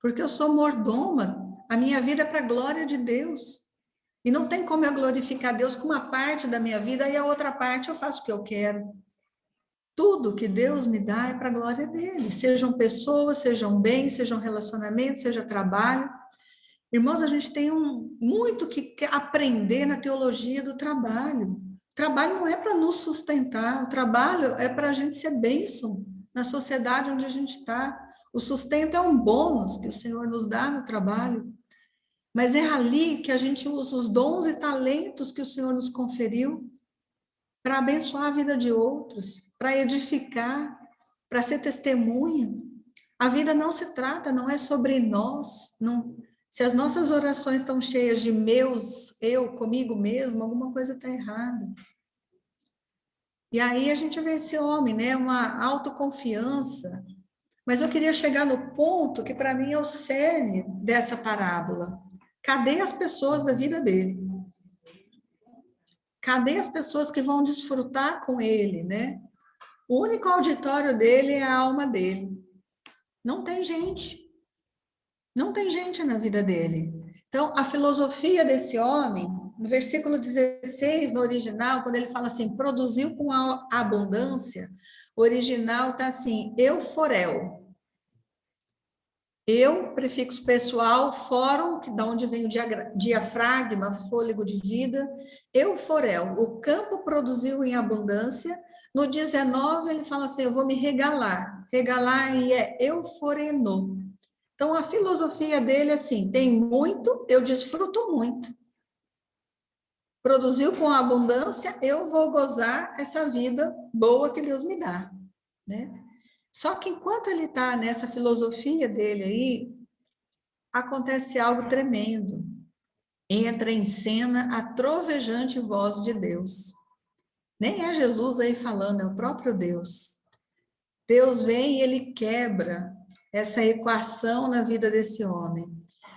porque eu sou mordoma, a minha vida é para a glória de Deus. E não tem como eu glorificar Deus com uma parte da minha vida e a outra parte eu faço o que eu quero. Tudo que Deus me dá é para a glória dele. Sejam pessoas, sejam bens, sejam relacionamentos, seja trabalho. Irmãos, a gente tem muito que aprender na teologia do trabalho. O trabalho não é para nos sustentar, o trabalho é para a gente ser bênção na sociedade onde a gente está. O sustento é um bônus que o Senhor nos dá no trabalho. Mas é ali que a gente usa os dons e talentos que o Senhor nos conferiu para abençoar a vida de outros, para edificar, para ser testemunha. A vida não se trata, não é sobre nós. Não, se as nossas orações estão cheias de meus, eu, comigo mesmo, alguma coisa está errada. E aí a gente vê esse homem, né, uma autoconfiança. Mas eu queria chegar no ponto que para mim é o cerne dessa parábola. Cadê as pessoas da vida dele? Cadê as pessoas que vão desfrutar com ele, né? O único auditório dele é a alma dele. Não tem gente. Não tem gente na vida dele. Então, a filosofia desse homem, no versículo 16, no original, quando ele fala assim, produziu com abundância, o original está assim, euforel. Eu, prefixo pessoal, fórum, que da onde vem o diafragma, fôlego de vida, euforel, o campo produziu em abundância. No 19, ele fala assim, eu vou me regalar. Regalar aí é euforeno. Então, a filosofia dele é assim, tem muito, eu desfruto muito. Produziu com abundância, eu vou gozar essa vida boa que Deus me dá, né? Só que enquanto ele está nessa filosofia dele aí, acontece algo tremendo. Entra em cena a trovejante voz de Deus. Nem é Jesus aí falando, é o próprio Deus. Deus vem e ele quebra essa equação na vida desse homem.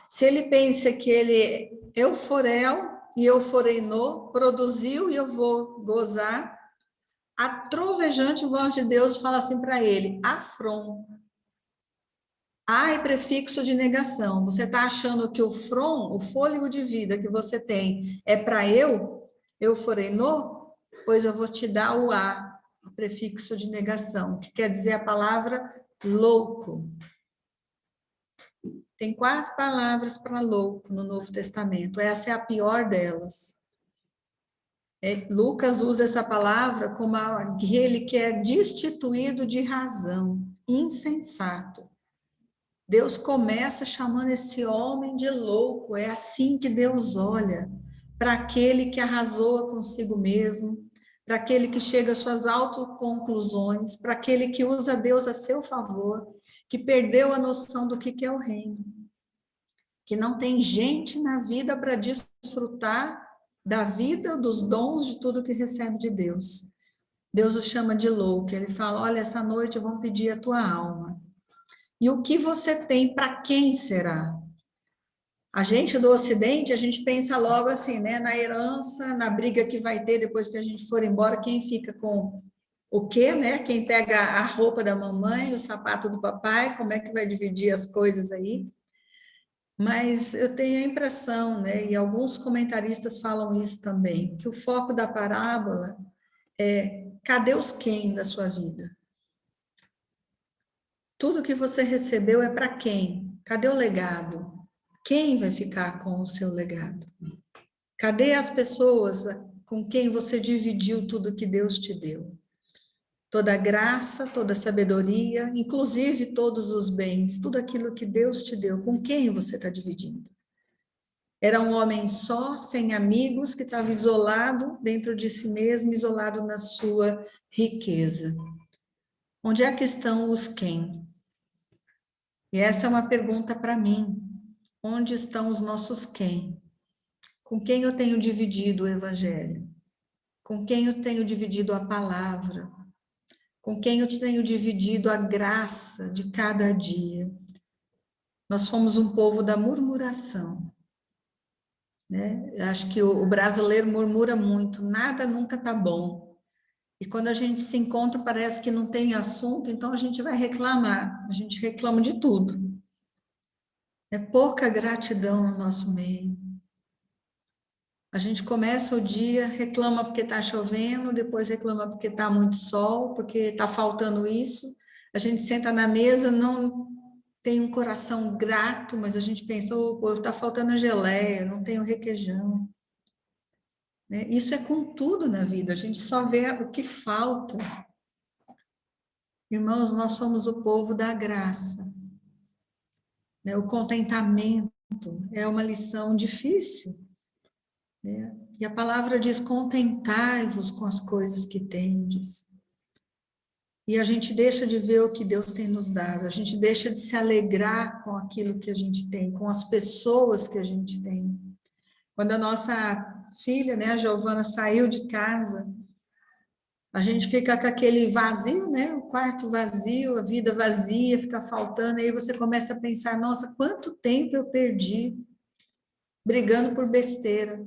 Se ele pensa que ele euforel e euforeinou, produziu e eu vou gozar, a trovejante voz de Deus fala assim para ele, afron. É prefixo de negação. Você está achando que o from, o fôlego de vida que você tem, é para euforeinou? Pois eu vou te dar o prefixo de negação, que quer dizer a palavra louco. Tem 4 palavras para louco no Novo Testamento. Essa é a pior delas. Lucas usa essa palavra como aquele que é destituído de razão, insensato. Deus começa chamando esse homem de louco, é assim que Deus olha para aquele que arrasou consigo mesmo, para aquele que chega às suas autoconclusões, para aquele que usa Deus a seu favor, que perdeu a noção do que é o reino, que não tem gente na vida para desfrutar da vida, dos dons, de tudo que recebe de Deus. Deus o chama de louco, ele fala, olha, essa noite vão pedir a tua alma. E o que você tem, para quem será? A gente do Ocidente, a gente pensa logo assim, né, na herança, na briga que vai ter depois que a gente for embora, quem fica com o quê, né? Quem pega a roupa da mamãe, o sapato do papai, como é que vai dividir as coisas aí? Mas eu tenho a impressão, né, e alguns comentaristas falam isso também, que o foco da parábola cadê os quem da sua vida? Tudo que você recebeu é para quem? Cadê o legado? Quem vai ficar com o seu legado? Cadê as pessoas com quem você dividiu tudo que Deus te deu? Toda a graça, toda a sabedoria, inclusive todos os bens, tudo aquilo que Deus te deu, com quem você está dividindo? Era um homem só, sem amigos, que estava isolado dentro de si mesmo, isolado na sua riqueza. Onde é que estão os quem? E essa é uma pergunta para mim. Onde estão os nossos quem? Com quem eu tenho dividido o evangelho? Com quem eu tenho dividido a palavra? Com quem eu tenho dividido a graça de cada dia? Nós fomos um povo da murmuração, né? Eu acho que o brasileiro murmura muito, nada nunca tá bom. E quando a gente se encontra, parece que não tem assunto, então a gente vai reclamar, a gente reclama de tudo. É pouca gratidão no nosso meio. A gente começa o dia, reclama porque está chovendo, depois reclama porque está muito sol, porque está faltando isso. A gente senta na mesa, não tem um coração grato, mas a gente pensa, oh, está faltando a geleia, não tem o requeijão. Né? Isso é com tudo na vida, a gente só vê o que falta. Irmãos, nós somos o povo da graça. Né? O contentamento é uma lição difícil. Né? E a palavra diz, contentai-vos com as coisas que tendes. E a gente deixa de ver o que Deus tem nos dado, a gente deixa de se alegrar com aquilo que a gente tem, com as pessoas que a gente tem. Quando a nossa filha, né, a Giovana, saiu de casa, a gente fica com aquele vazio, né, o quarto vazio, a vida vazia, fica faltando, aí você começa a pensar, nossa, quanto tempo eu perdi brigando por besteira,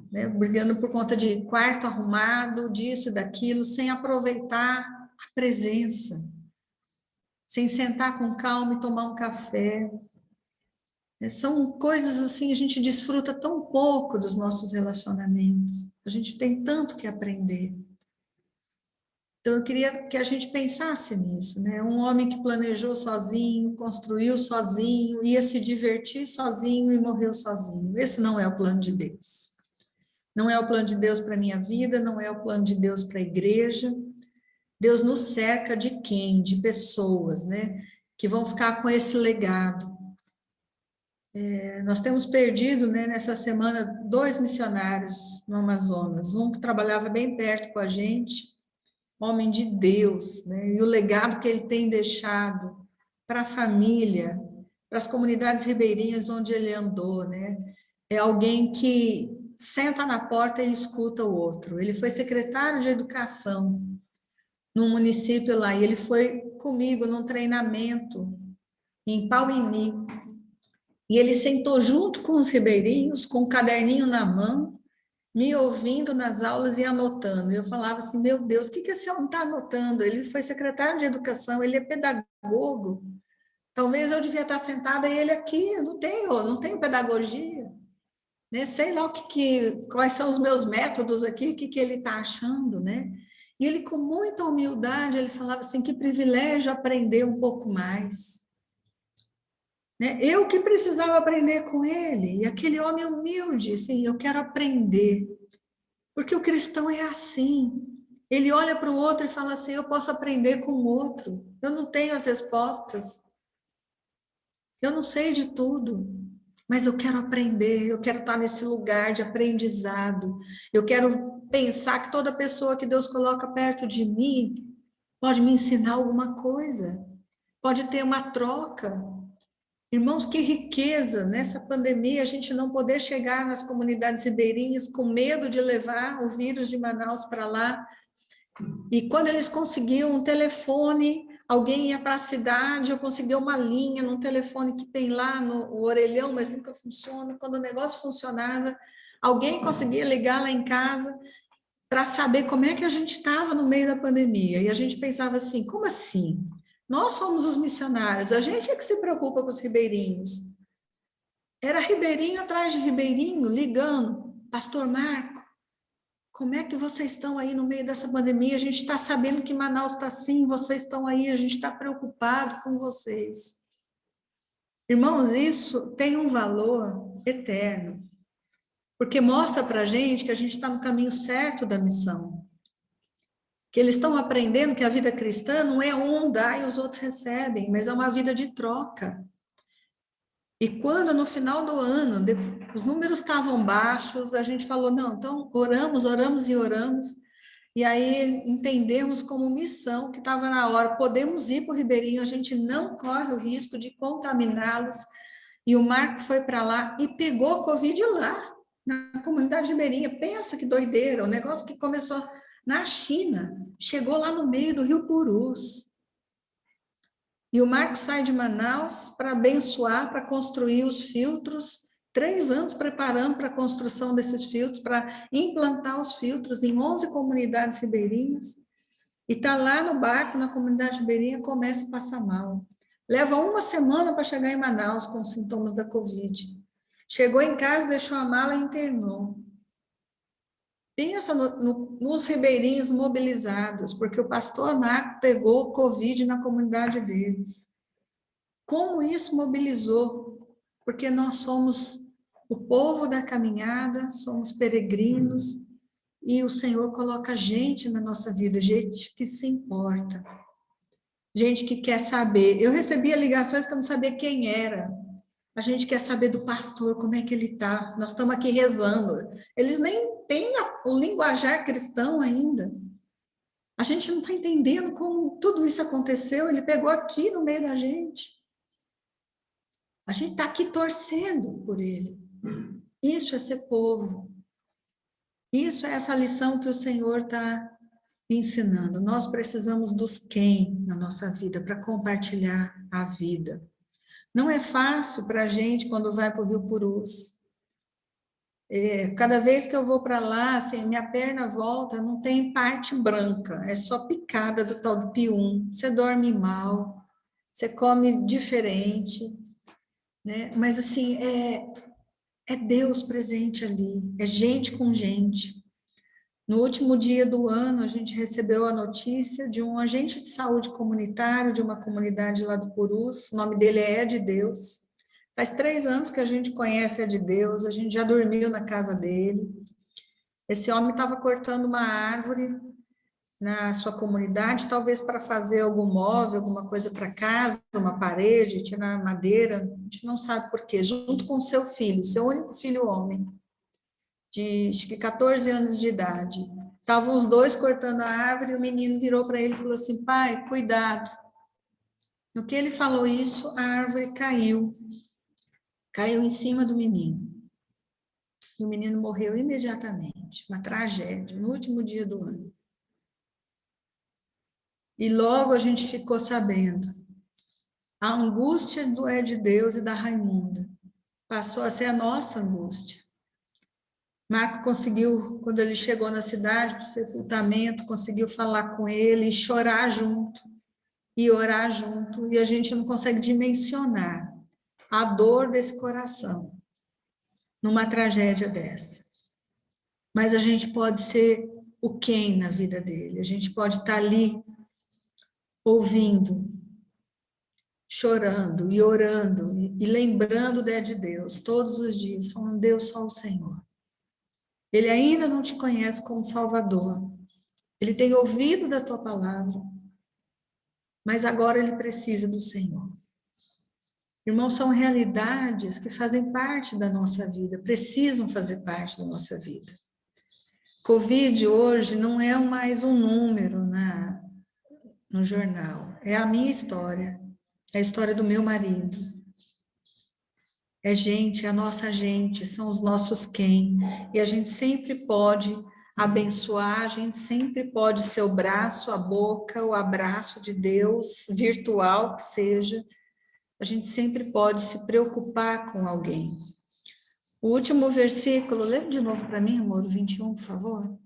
né, brigando por conta de quarto arrumado, disso, daquilo, sem aproveitar a presença, sem sentar com calma e tomar um café. São coisas assim, a gente desfruta tão pouco dos nossos relacionamentos, a gente tem tanto que aprender. Então, eu queria que a gente pensasse nisso, né? Um homem que planejou sozinho, construiu sozinho, ia se divertir sozinho e morreu sozinho. Esse não é o plano de Deus. Não é o plano de Deus para a minha vida, não é o plano de Deus para a igreja. Deus nos cerca de quem? De pessoas, né? Que vão ficar com esse legado. Nós temos perdido, né, nessa semana, 2 missionários no Amazonas. Um que trabalhava bem perto com a gente, homem de Deus, né? E o legado que ele tem deixado para a família, para as comunidades ribeirinhas onde ele andou, né? É alguém que senta na porta e escuta o outro. Ele foi secretário de educação num município lá, e ele foi comigo num treinamento em Pauini. E ele sentou junto com os ribeirinhos, com um caderninho na mão, me ouvindo nas aulas e anotando. Eu falava assim, meu Deus, o que esse homem está anotando? Ele foi secretário de educação, ele é pedagogo. Talvez eu devia estar sentada e ele aqui, eu não tenho pedagogia. Né? Sei lá quais são os meus métodos aqui, o que ele está achando, né? E ele, com muita humildade, ele falava assim, que privilégio aprender um pouco mais. Né? Eu que precisava aprender com ele, e aquele homem humilde, assim, eu quero aprender, porque o cristão é assim, ele olha para o outro e fala assim, eu posso aprender com o outro, eu não tenho as respostas, eu não sei de tudo, mas eu quero aprender, eu quero estar nesse lugar de aprendizado, eu quero pensar que toda pessoa que Deus coloca perto de mim pode me ensinar alguma coisa, pode ter uma troca. Irmãos, que riqueza nessa pandemia a gente não poder chegar nas comunidades ribeirinhas com medo de levar o vírus de Manaus para lá. E quando eles conseguiam um telefone, alguém ia para a cidade, eu conseguia uma linha num telefone que tem lá no orelhão, mas nunca funciona. Quando o negócio funcionava, alguém conseguia ligar lá em casa para saber como é que a gente estava no meio da pandemia. E a gente pensava assim, como assim? Nós somos os missionários, a gente é que se preocupa com os ribeirinhos. Era ribeirinho atrás de ribeirinho, ligando, pastor Marco, Como é que vocês estão aí no meio dessa pandemia? A gente está sabendo que Manaus está assim, vocês estão aí, a gente está preocupado com vocês. Irmãos, isso tem um valor eterno, porque mostra para a gente que a gente está no caminho certo da missão. Que eles estão aprendendo que a vida cristã não é um dá e os outros recebem, mas é uma vida de troca. E quando no final do ano os números estavam baixos, a gente falou, não, então oramos e oramos, e aí entendemos como missão que estava na hora, podemos ir para o Ribeirinho, a gente não corre o risco de contaminá-los, e o Marco foi para lá e pegou Covid lá, na comunidade ribeirinha. Pensa que doideira, o negócio que começou na China, chegou lá no meio do Rio Purus. E o Marco sai de Manaus para abençoar, para construir os filtros, 3 anos preparando para a construção desses filtros, para implantar os filtros em 11 comunidades ribeirinhas. E está lá no barco, na comunidade ribeirinha, começa a passar mal. Leva 1 semana para chegar em Manaus com os sintomas da Covid. Chegou em casa, deixou a mala e internou. Pensa nos ribeirinhos mobilizados, porque o pastor Marco pegou Covid na comunidade deles. Como isso mobilizou? Porque nós somos o povo da caminhada, somos peregrinos, e o Senhor coloca gente na nossa vida, gente que se importa, gente que quer saber. Eu recebia ligações que eu não sabia quem era. A gente quer saber do pastor, como é que ele está. Nós estamos aqui rezando. Eles nem têm o linguajar cristão ainda. A gente não está entendendo como tudo isso aconteceu. Ele pegou aqui no meio da gente. A gente está aqui torcendo por ele. Isso é ser povo. Isso é essa lição que o Senhor está ensinando. Nós precisamos dos quem na nossa vida para compartilhar a vida. Não é fácil para a gente quando vai para o Rio Purus. Cada vez que eu vou para lá, assim, minha perna volta, não tem parte branca, é só picada do tal do pium. Você dorme mal, você come diferente, né? Mas assim, é Deus presente ali, é gente com gente. No último dia do ano, a gente recebeu a notícia de um agente de saúde comunitário de uma comunidade lá do Purus, o nome dele é Ed Deus. Faz 3 anos que a gente conhece Ed Deus, a gente já dormiu na casa dele. Esse homem estava cortando uma árvore na sua comunidade, talvez para fazer algum móvel, alguma coisa para casa, uma parede, tirar madeira, a gente não sabe por quê, junto com seu filho, seu único filho homem, de acho que 14 anos de idade. Estavam os dois cortando a árvore e o menino virou para ele e falou assim, pai, cuidado. No que ele falou isso, a árvore caiu em cima do menino. E o menino morreu imediatamente, uma tragédia, no último dia do ano. E logo a gente ficou sabendo, a angústia do Ed Deus e da Raimunda passou a ser a nossa angústia. Marco conseguiu, quando ele chegou na cidade para o sepultamento, conseguiu falar com ele e chorar junto, e orar junto, e a gente não consegue dimensionar a dor desse coração numa tragédia dessa. Mas a gente pode ser o quem na vida dele, a gente pode estar ali ouvindo, chorando e orando e lembrando de Deus todos os dias, falando, Deus, só o Senhor. Ele ainda não te conhece como Salvador. Ele tem ouvido da tua palavra, mas agora ele precisa do Senhor. Irmãos, são realidades que fazem parte da nossa vida, precisam fazer parte da nossa vida. Covid hoje não é mais um número no jornal, é a minha história, é a história do meu marido. É gente, é a nossa gente, são os nossos quem. E a gente sempre pode abençoar, a gente sempre pode ser o braço, a boca, o abraço de Deus, virtual que seja. A gente sempre pode se preocupar com alguém. O último versículo, lê de novo para mim, amor, 21, por favor.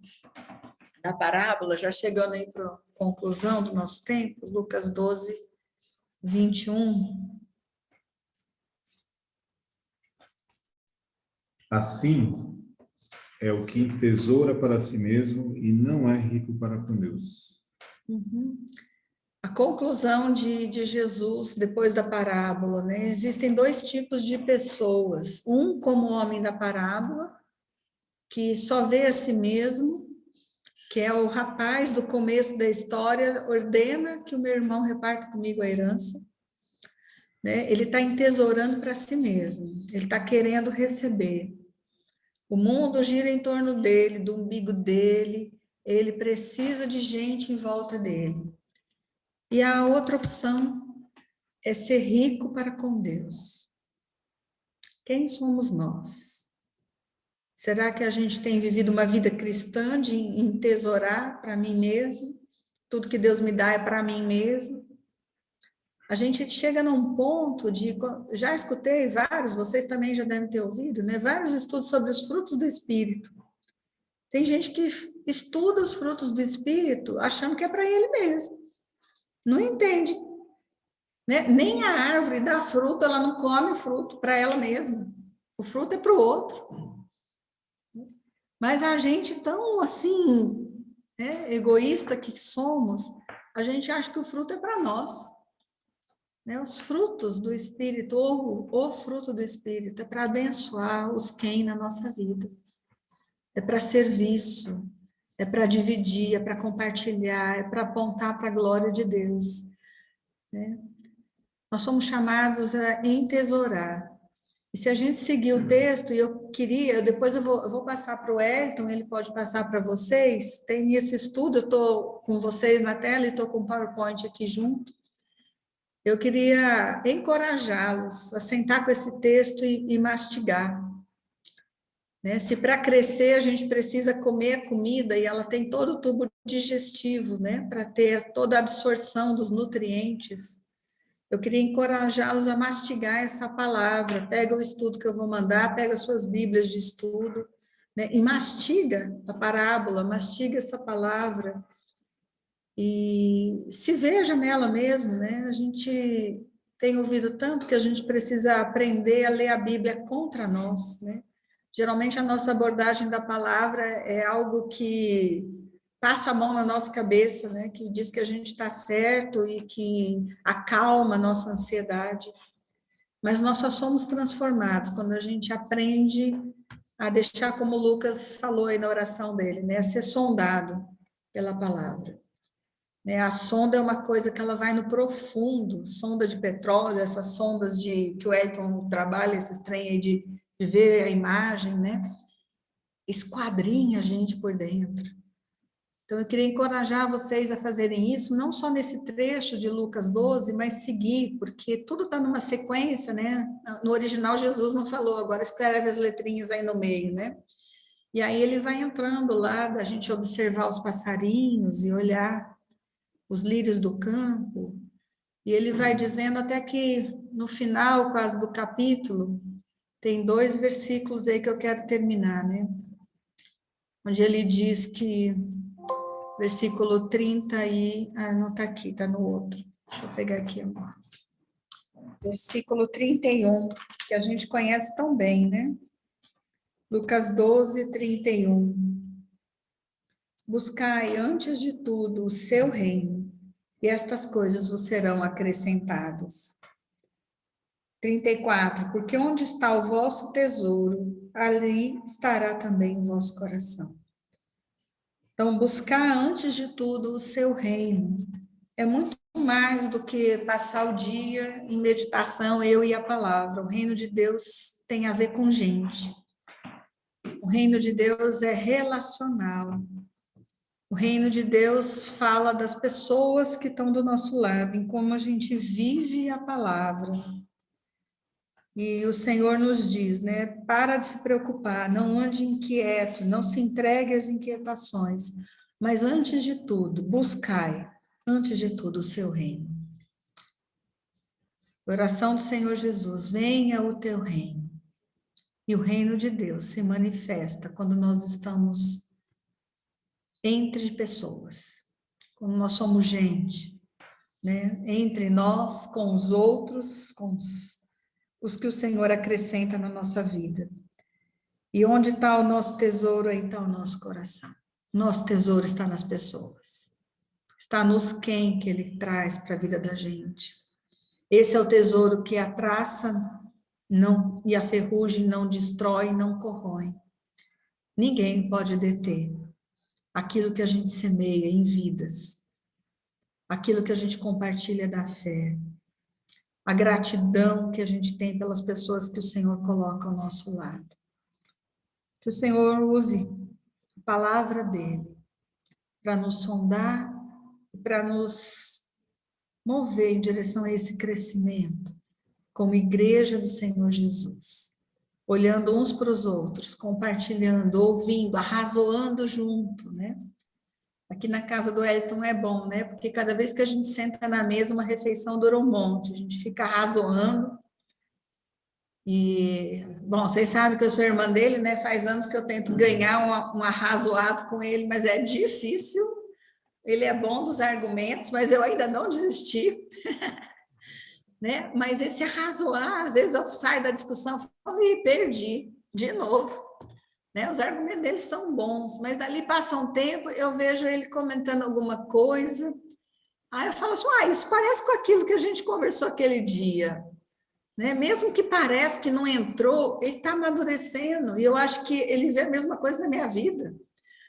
Da parábola, já chegando aí para a conclusão do nosso tempo, Lucas 12, 21. Assim, é o que entesoura para si mesmo e não é rico para com Deus. Uhum. A conclusão de Jesus, depois da parábola, né? Existem dois tipos de pessoas. Um, como o homem da parábola, que só vê a si mesmo, que é o rapaz do começo da história, ordena que o meu irmão reparta comigo a herança. Né? Ele está entesourando para si mesmo, ele está querendo receber. O mundo gira em torno dele, do umbigo dele, ele precisa de gente em volta dele. E a outra opção é ser rico para com Deus. Quem somos nós? Será que a gente tem vivido uma vida cristã de entesourar para mim mesmo? Tudo que Deus me dá é para mim mesmo? A gente chega num ponto de... Já escutei vários, vocês também já devem ter ouvido, né? Vários estudos sobre os frutos do Espírito. Tem gente que estuda os frutos do Espírito achando que é para ele mesmo. Não entende. Né? Nem a árvore dá fruto, ela não come fruto para ela mesma. O fruto é para o outro. Mas a gente tão assim, né, egoísta que somos, a gente acha que o fruto é para nós. Né? Os frutos do Espírito, ou o fruto do Espírito, é para abençoar os quem na nossa vida. É para serviço, é para dividir, é para compartilhar, é para apontar para a glória de Deus. Né? Nós somos chamados a entesourar. E se a gente seguir o texto, e depois eu vou passar para o Elton, ele pode passar para vocês, tem esse estudo, eu estou com vocês na tela e estou com o PowerPoint aqui junto. Eu queria encorajá-los a sentar com esse texto e mastigar. Né? Se para crescer a gente precisa comer a comida e ela tem todo o tubo digestivo, né? Para ter toda a absorção dos nutrientes, eu queria encorajá-los a mastigar essa palavra. Pega o estudo que eu vou mandar, pega as suas bíblias de estudo, né? E mastiga a parábola, mastiga essa palavra e se veja nela mesmo, né? A gente tem ouvido tanto que a gente precisa aprender a ler a Bíblia contra nós, né? Geralmente a nossa abordagem da palavra é algo que passa a mão na nossa cabeça, né? Que diz que a gente está certo e que acalma a nossa ansiedade. Mas nós só somos transformados quando a gente aprende a deixar, como o Lucas falou aí na oração dele, né? A ser sondado pela palavra. Né? A sonda é uma coisa que ela vai no profundo, sonda de petróleo, essas sondas que o Elton trabalha, esses trem aí de ver a imagem, né? Esquadrinha a gente por dentro. Então, eu queria encorajar vocês a fazerem isso, não só nesse trecho de Lucas 12, mas seguir, porque tudo está numa sequência, né? No original, Jesus não falou, agora escreve as letrinhas aí no meio, né? E aí ele vai entrando lá, da gente observar os passarinhos e olhar os lírios do campo, e ele vai dizendo até que no final, quase do capítulo, tem 2 versículos aí que eu quero terminar, né? Onde ele diz que, versículo 30 e... Ah, não está aqui, está no outro. Deixa eu pegar aqui, amor. Versículo 31, que a gente conhece tão bem, né? Lucas 12, 31. Buscai, antes de tudo, o seu reino, e estas coisas vos serão acrescentadas. 34. Porque onde está o vosso tesouro, ali estará também o vosso coração. Então, buscar antes de tudo o seu reino é muito mais do que passar o dia em meditação, eu e a palavra. O reino de Deus tem a ver com gente. O reino de Deus é relacional. O reino de Deus fala das pessoas que estão do nosso lado, em como a gente vive a palavra. E o Senhor nos diz, né? Para de se preocupar, não ande inquieto, não se entregue às inquietações, mas antes de tudo, buscai, antes de tudo, o seu reino. Oração do Senhor Jesus, venha o teu reino. E o reino de Deus se manifesta quando nós estamos entre pessoas, quando nós somos gente, né? Entre nós, com os outros, com os que o Senhor acrescenta na nossa vida. E onde está o nosso tesouro, aí está o nosso coração. Nosso tesouro está nas pessoas. Está nos quem que ele traz para a vida da gente. Esse é o tesouro que a traça não, e a ferrugem não destrói, não corrói. Ninguém pode deter aquilo que a gente semeia em vidas, aquilo que a gente compartilha da fé, a gratidão que a gente tem pelas pessoas que o Senhor coloca ao nosso lado. Que o Senhor use a palavra dele para nos sondar, para nos mover em direção a esse crescimento, como igreja do Senhor Jesus, olhando uns para os outros, compartilhando, ouvindo, arrazoando junto, né? Aqui na casa do Elton é bom, né? Porque cada vez que a gente senta na mesa, uma refeição dura um monte, a gente fica arrazoando. E, bom, vocês sabem que eu sou irmã dele, né? Faz anos que eu tento ganhar um arrazoado com ele, mas é difícil. Ele é bom dos argumentos, mas eu ainda não desisti. Né? Mas esse arrazoar, às vezes eu saio da discussão e falo, ih, perdi, de novo. Né? Os argumentos dele são bons, mas dali passa um tempo, eu vejo ele comentando alguma coisa, aí eu falo assim, isso parece com aquilo que a gente conversou aquele dia. Né? Mesmo que pareça que não entrou, ele está amadurecendo, e eu acho que ele vê a mesma coisa na minha vida.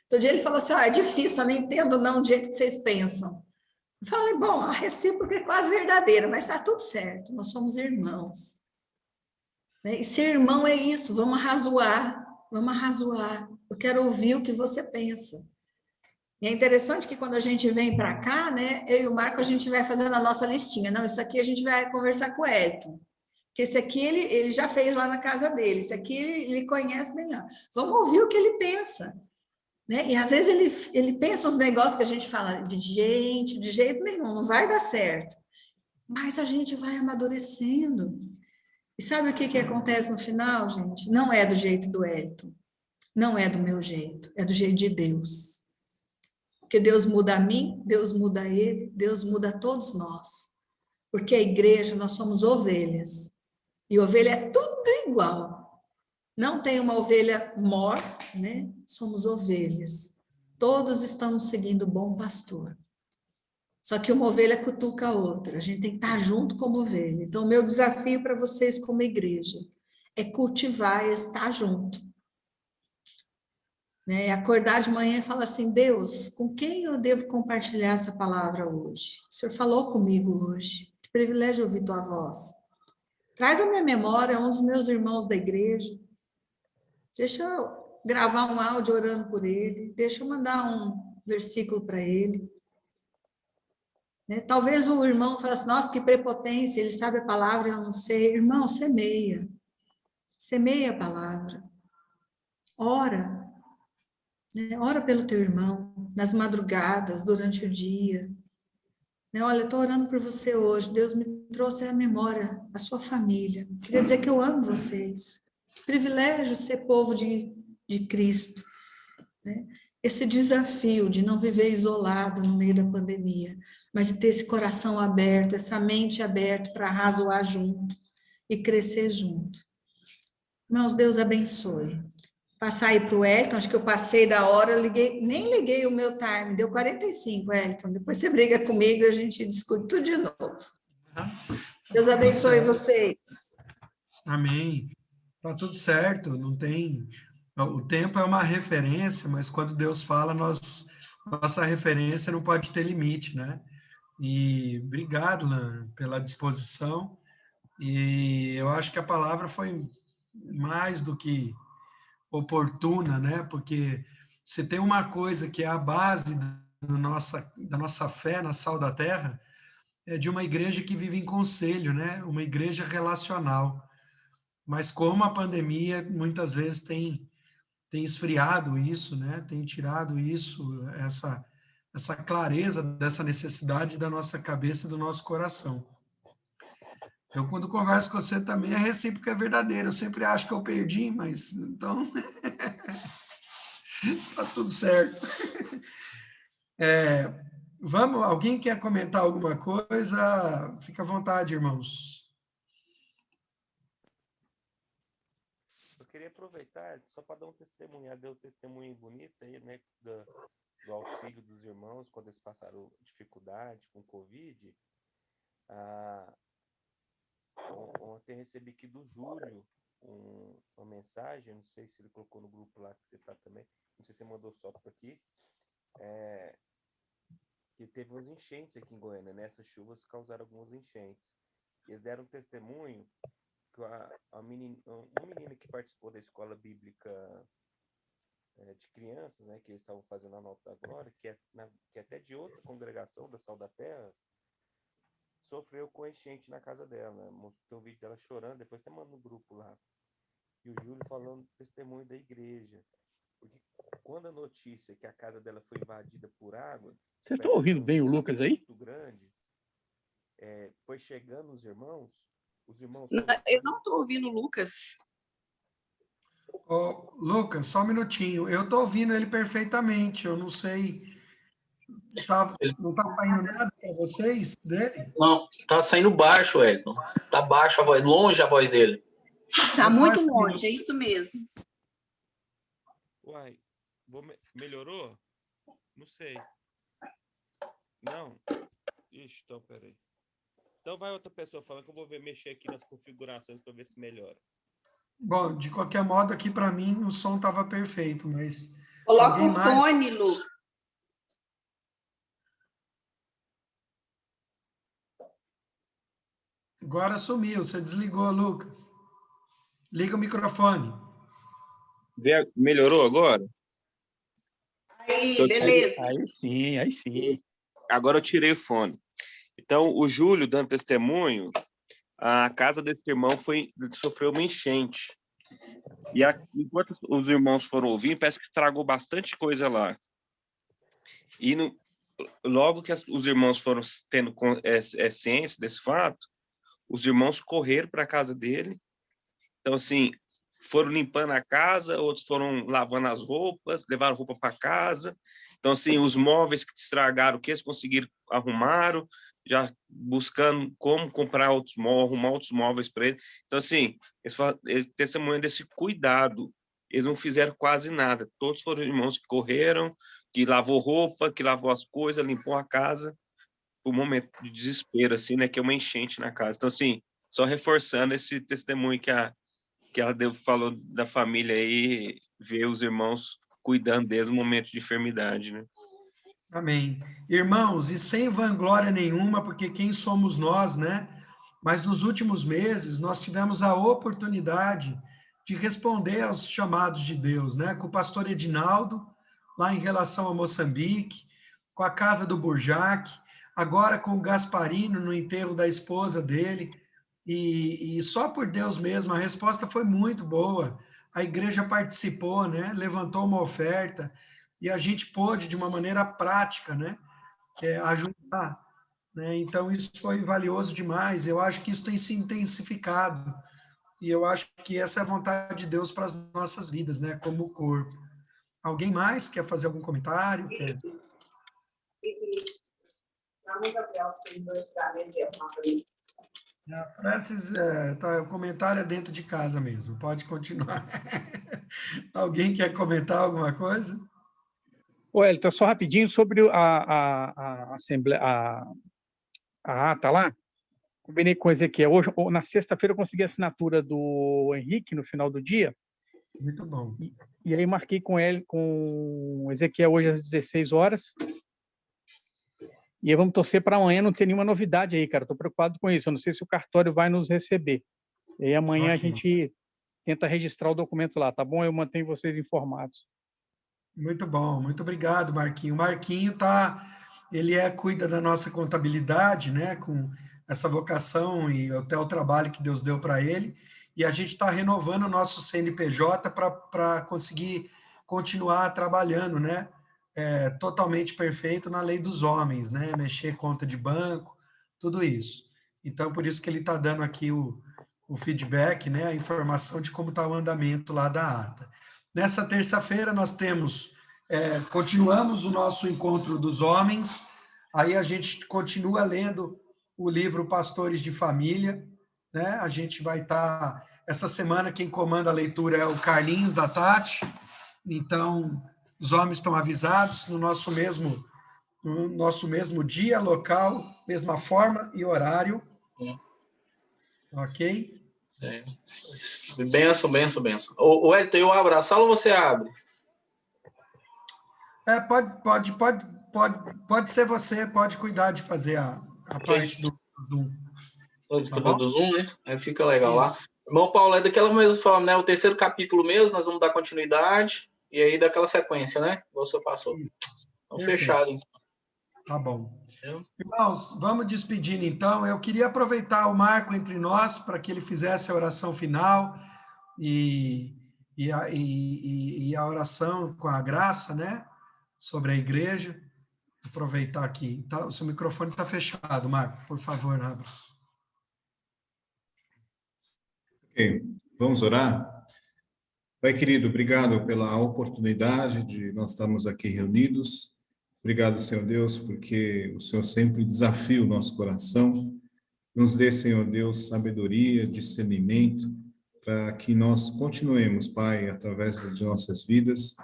Todo dia ele falou assim, é difícil, eu não entendo não do jeito que vocês pensam. Eu falei, bom, a recíproca é quase verdadeira, mas está tudo certo, nós somos irmãos. Né? E ser irmão é isso, vamos arrazoar. Eu quero ouvir o que você pensa. E é interessante que quando a gente vem para cá, né, eu e o Marco, a gente vai fazendo a nossa listinha. Não, isso aqui a gente vai conversar com o Elton. Porque esse aqui ele já fez lá na casa dele, esse aqui ele conhece melhor. Vamos ouvir o que ele pensa. Né? E às vezes ele pensa os negócios que a gente fala, de jeito nenhum, não vai dar certo. Mas a gente vai amadurecendo. E sabe o que acontece no final, gente? Não é do jeito do Elton, não é do meu jeito, é do jeito de Deus. Porque Deus muda a mim, Deus muda a ele, Deus muda a todos nós. Porque a igreja, nós somos ovelhas. E ovelha é tudo igual. Não tem uma ovelha mor, né? Somos ovelhas. Todos estamos seguindo o bom pastor. Só que uma ovelha cutuca a outra. A gente tem que estar junto como ovelha. Então, o meu desafio para vocês como igreja é cultivar e estar junto. Né? Acordar de manhã e falar assim, Deus, com quem eu devo compartilhar essa palavra hoje? O Senhor falou comigo hoje. Que privilégio ouvir tua voz. Traz à minha memória um dos meus irmãos da igreja. Deixa eu gravar um áudio orando por ele. Deixa eu mandar um versículo para ele. Né? Talvez o irmão fale assim, nossa, que prepotência, ele sabe a palavra, eu não sei. Irmão, semeia. Semeia a palavra. Ora. Né? Ora pelo teu irmão, nas madrugadas, durante o dia. Né? Olha, eu estou orando por você hoje. Deus me trouxe à memória a sua família. Queria dizer que eu amo vocês. Que privilégio ser povo de Cristo. Né? Esse desafio de não viver isolado no meio da pandemia, mas de ter esse coração aberto, essa mente aberta para arrazoar junto e crescer junto. Irmãos, Deus abençoe. Passar aí para o Elton, acho que eu passei da hora, nem liguei o meu time, deu 45, Elton. Depois você briga comigo e a gente discute tudo de novo. Deus abençoe vocês. Amém. Está tudo certo, não tem... O tempo é uma referência, mas quando Deus fala, nossa referência não pode ter limite, né? E obrigado, Lan, pela disposição. E eu acho que a palavra foi mais do que oportuna, né? Porque se tem uma coisa que é a base da nossa fé na Sal da Terra, é de uma igreja que vive em conselho, né? Uma igreja relacional. Mas como a pandemia muitas vezes tem esfriado isso, né? Tem tirado isso, essa clareza dessa necessidade da nossa cabeça e do nosso coração. Eu, quando converso com você também, a recíproca é verdadeira. Eu sempre acho que eu perdi, mas então tá tudo certo. Alguém quer comentar alguma coisa? Fica à vontade, irmãos. queria aproveitar só para dar um testemunho. Deu um testemunho bonito aí, né? Do auxílio dos irmãos quando eles passaram dificuldade com o Covid. Ontem recebi aqui do Júlio uma mensagem, não sei se ele colocou no grupo lá que você está também, não sei se você mandou só por aqui, que teve umas enchentes aqui em Goiânia, né? Essas chuvas causaram algumas enchentes. Eles deram um testemunho que uma menina que participou da escola bíblica de crianças, né, que eles estavam fazendo a nota agora, que é até de outra congregação da Sal da Terra, sofreu com enchente na casa dela. Mostrou um vídeo dela chorando, depois você manda no grupo lá. E o Júlio falando testemunho da igreja. Porque quando a notícia que a casa dela foi invadida por água... Vocês estão ouvindo bem o Lucas aí? Muito grande, foi chegando os irmãos... Eu não estou ouvindo o Lucas. Ô, Lucas, só um minutinho. Eu estou ouvindo ele perfeitamente. Eu não sei... não está saindo nada para vocês dele? Não, tá saindo baixo, Elton. Tá baixo a voz, longe a voz dele. Tá muito longe, é isso mesmo. Uai, melhorou? Não sei. Não? Ixi, então, peraí. Então vai outra pessoa falando que eu vou mexer aqui nas configurações para ver se melhora. Bom, de qualquer modo, aqui para mim o som estava perfeito, mas... Coloca o fone, Lu. Agora sumiu, você desligou, Lucas. Liga o microfone. Melhorou agora? Aí, beleza. Aí sim, aí sim. Agora eu tirei o fone. Então, o Júlio, dando testemunho, a casa desse irmão sofreu uma enchente. E enquanto os irmãos foram ouvindo, parece que estragou bastante coisa lá. E logo que os irmãos foram tendo ciência desse fato, os irmãos correram para a casa dele. Então, assim, foram limpando a casa, outros foram lavando as roupas, levaram roupa para casa. Então, assim, os móveis que estragaram, que eles conseguiram, arrumaram, já buscando como comprar arrumar outros móveis para eles. Então, assim, eles testemunham desse cuidado. Eles não fizeram quase nada. Todos foram irmãos que correram, que lavou roupa, que lavou as coisas, limpou a casa, por um momento de desespero, assim, né, que é uma enchente na casa. Então, assim, só reforçando esse testemunho que a falou da família aí, ver os irmãos cuidando deles no momento de enfermidade, né? Amém. Irmãos, e sem vanglória nenhuma, porque quem somos nós, né? Mas nos últimos meses nós tivemos a oportunidade de responder aos chamados de Deus, né? Com o pastor Edinaldo, lá em relação a Moçambique, com a casa do Burjac, agora com o Gasparino no enterro da esposa dele, e só por Deus mesmo, a resposta foi muito boa. A igreja participou, né? Levantou uma oferta, e a gente pôde, de uma maneira prática, né? Ajudar. Né? Então, isso foi valioso demais. Eu acho que isso tem se intensificado. E eu acho que essa é a vontade de Deus para as nossas vidas, né? Como corpo. Alguém mais quer fazer algum comentário? Francis, o comentário é dentro de casa mesmo. Pode continuar. Alguém quer comentar alguma coisa? Ô, Elton, só rapidinho sobre a Assembleia, a ata lá. Combinei com o Ezequiel. Hoje, na sexta-feira, eu consegui a assinatura do Henrique no final do dia. Muito bom. E aí marquei com o Ezequiel hoje às 16 horas. E aí vamos torcer para amanhã não ter nenhuma novidade aí, cara. Estou preocupado com isso. Eu não sei se o cartório vai nos receber. E aí amanhã a gente tenta registrar o documento lá, tá bom? Eu mantenho vocês informados. Muito bom, muito obrigado, Marquinho. O Marquinho cuida da nossa contabilidade, né, com essa vocação e até o trabalho que Deus deu para ele, e a gente está renovando o nosso CNPJ para conseguir continuar trabalhando, né, totalmente perfeito na lei dos homens, né, mexer conta de banco, tudo isso. Então, por isso que ele está dando aqui o feedback, né, a informação de como está o andamento lá da ata. Nessa terça-feira nós continuamos o nosso encontro dos homens, aí a gente continua lendo o livro Pastores de Família, né? A gente vai estar, Essa semana quem comanda a leitura é o Carlinhos da Tati. Então, os homens estão avisados no nosso mesmo dia, local, mesma forma e horário. Ok? Benção. O Elton, eu abro a sala ou você abre? Pode ser você, pode cuidar de fazer a parte do Zoom. Do Zoom, né? Aí fica legal lá. Irmão Paulo, é daquela mesma forma, né? O terceiro capítulo mesmo, nós vamos dar continuidade, e aí daquela sequência, né? Você passou. Então, fechado. Então. Tá bom. Irmãos, vamos despedindo então. Eu queria aproveitar o Marco entre nós para que ele fizesse a oração final e a oração com a graça, né? Sobre a igreja. Aproveitar aqui. Tá, o seu microfone está fechado, Marco. Por favor, abra. Ok, vamos orar? Pai querido, obrigado pela oportunidade de nós estarmos aqui reunidos. Obrigado, Senhor Deus, porque o Senhor sempre desafia o nosso coração. Nos dê, Senhor Deus, sabedoria, discernimento, para que nós continuemos, Pai, através de nossas vidas,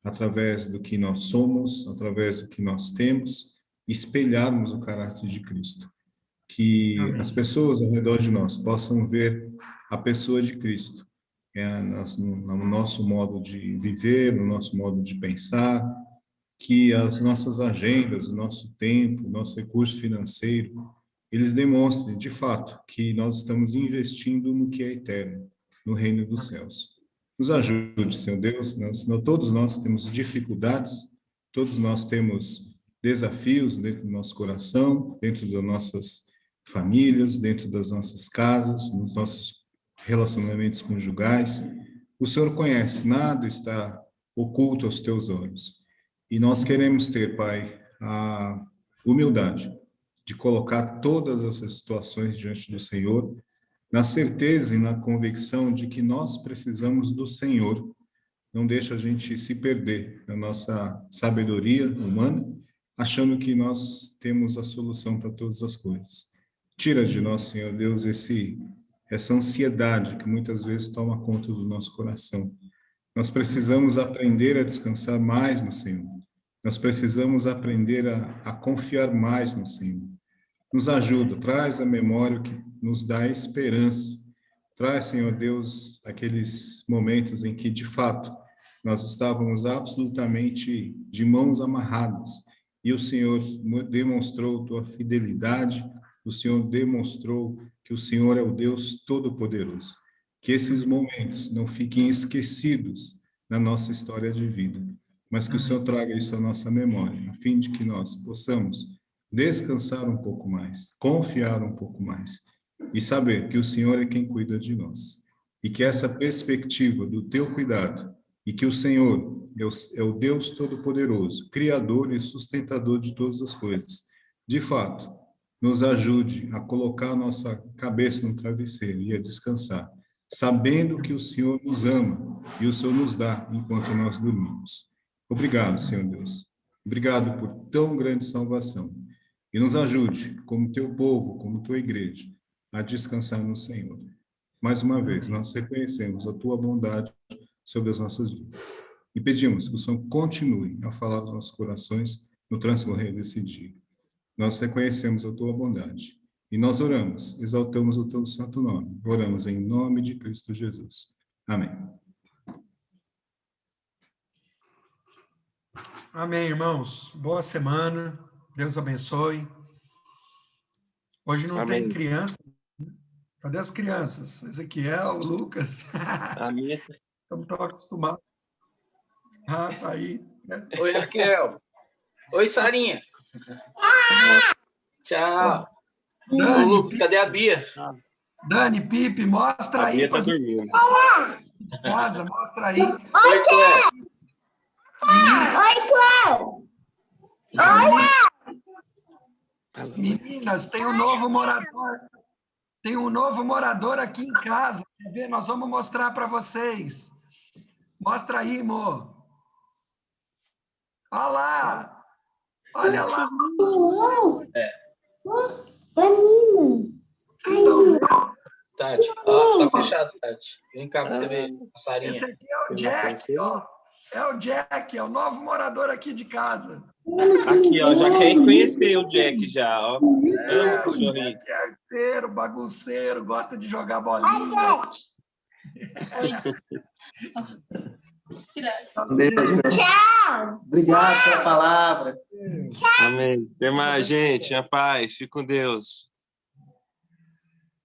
através do que nós somos, através do que nós temos, espelharmos o caráter de Cristo. Que as pessoas ao redor de nós possam ver a pessoa de Cristo, no nosso modo de viver, no nosso modo de pensar, que as nossas agendas, o nosso tempo, o nosso recurso financeiro, eles demonstrem, de fato, que nós estamos investindo no que é eterno, no reino dos céus. Nos ajude, Senhor Deus, todos nós temos dificuldades, todos nós temos desafios dentro do nosso coração, dentro das nossas famílias, dentro das nossas casas, nos nossos relacionamentos conjugais. O Senhor conhece, nada está oculto aos teus olhos. E nós queremos ter, Pai, a humildade de colocar todas essas situações diante do Senhor, na certeza e na convicção de que nós precisamos do Senhor. Não deixa a gente se perder na nossa sabedoria humana, achando que nós temos a solução para todas as coisas. Tira de nós, Senhor Deus, essa ansiedade que muitas vezes toma conta do nosso coração. Nós precisamos aprender a descansar mais no Senhor. Nós precisamos aprender a confiar mais no Senhor. Nos ajuda, traz a memória que nos dá esperança. Traz, Senhor Deus, aqueles momentos em que, de fato, nós estávamos absolutamente de mãos amarradas e o Senhor demonstrou tua fidelidade, o Senhor demonstrou que o Senhor é o Deus Todo-Poderoso. Que esses momentos não fiquem esquecidos na nossa história de vida, mas que o Senhor traga isso à nossa memória, a fim de que nós possamos descansar um pouco mais, confiar um pouco mais e saber que o Senhor é quem cuida de nós. E que essa perspectiva do teu cuidado e que o Senhor é o Deus Todo-Poderoso, Criador e sustentador de todas as coisas, de fato, nos ajude a colocar a nossa cabeça no travesseiro e a descansar, sabendo que o Senhor nos ama e o Senhor nos dá enquanto nós dormimos. Obrigado, Senhor Deus. Obrigado por tão grande salvação. E nos ajude, como teu povo, como tua igreja, a descansar no Senhor. Mais uma vez, nós reconhecemos a tua bondade sobre as nossas vidas. E pedimos que o Senhor continue a falar aos nossos corações no transcorrer desse dia. Nós reconhecemos a tua bondade. E nós oramos, exaltamos o teu santo nome. Oramos em nome de Cristo Jesus. Amém. Amém, irmãos. Boa semana. Deus abençoe. Hoje não Amém. tem criança. Cadê as crianças? Ezequiel, Lucas. Amém. Estamos tão acostumados. Ah, tá aí. Oi, Raquel. Oi, Sarinha. Tchau. Dani, Ô, Lucas, cadê a Bia? Dani, Pipe, mostra aí. A Bia tá dormindo. Casa, mostra aí. Oi, Cléo. Meninas, tem um novo morador. Tem um novo morador aqui em casa. Quer ver? Nós vamos mostrar para vocês. Mostra aí, amor. Olha lá. Olha lá. É. Vocês estão vendo? Tá Tati. Ó, tá fechado, Tati. Vem cá pra você ver a Sarinha. Esse aqui é o Jack, ó. É o Jack, é o novo morador aqui de casa. Aqui, ó, já quer conhecer o Jack já, ó. O Jack é arteiro, bagunceiro, gosta de jogar bolinha. Tchau. Obrigado pela palavra. Amém. Até mais, gente. A paz. Fique com Deus.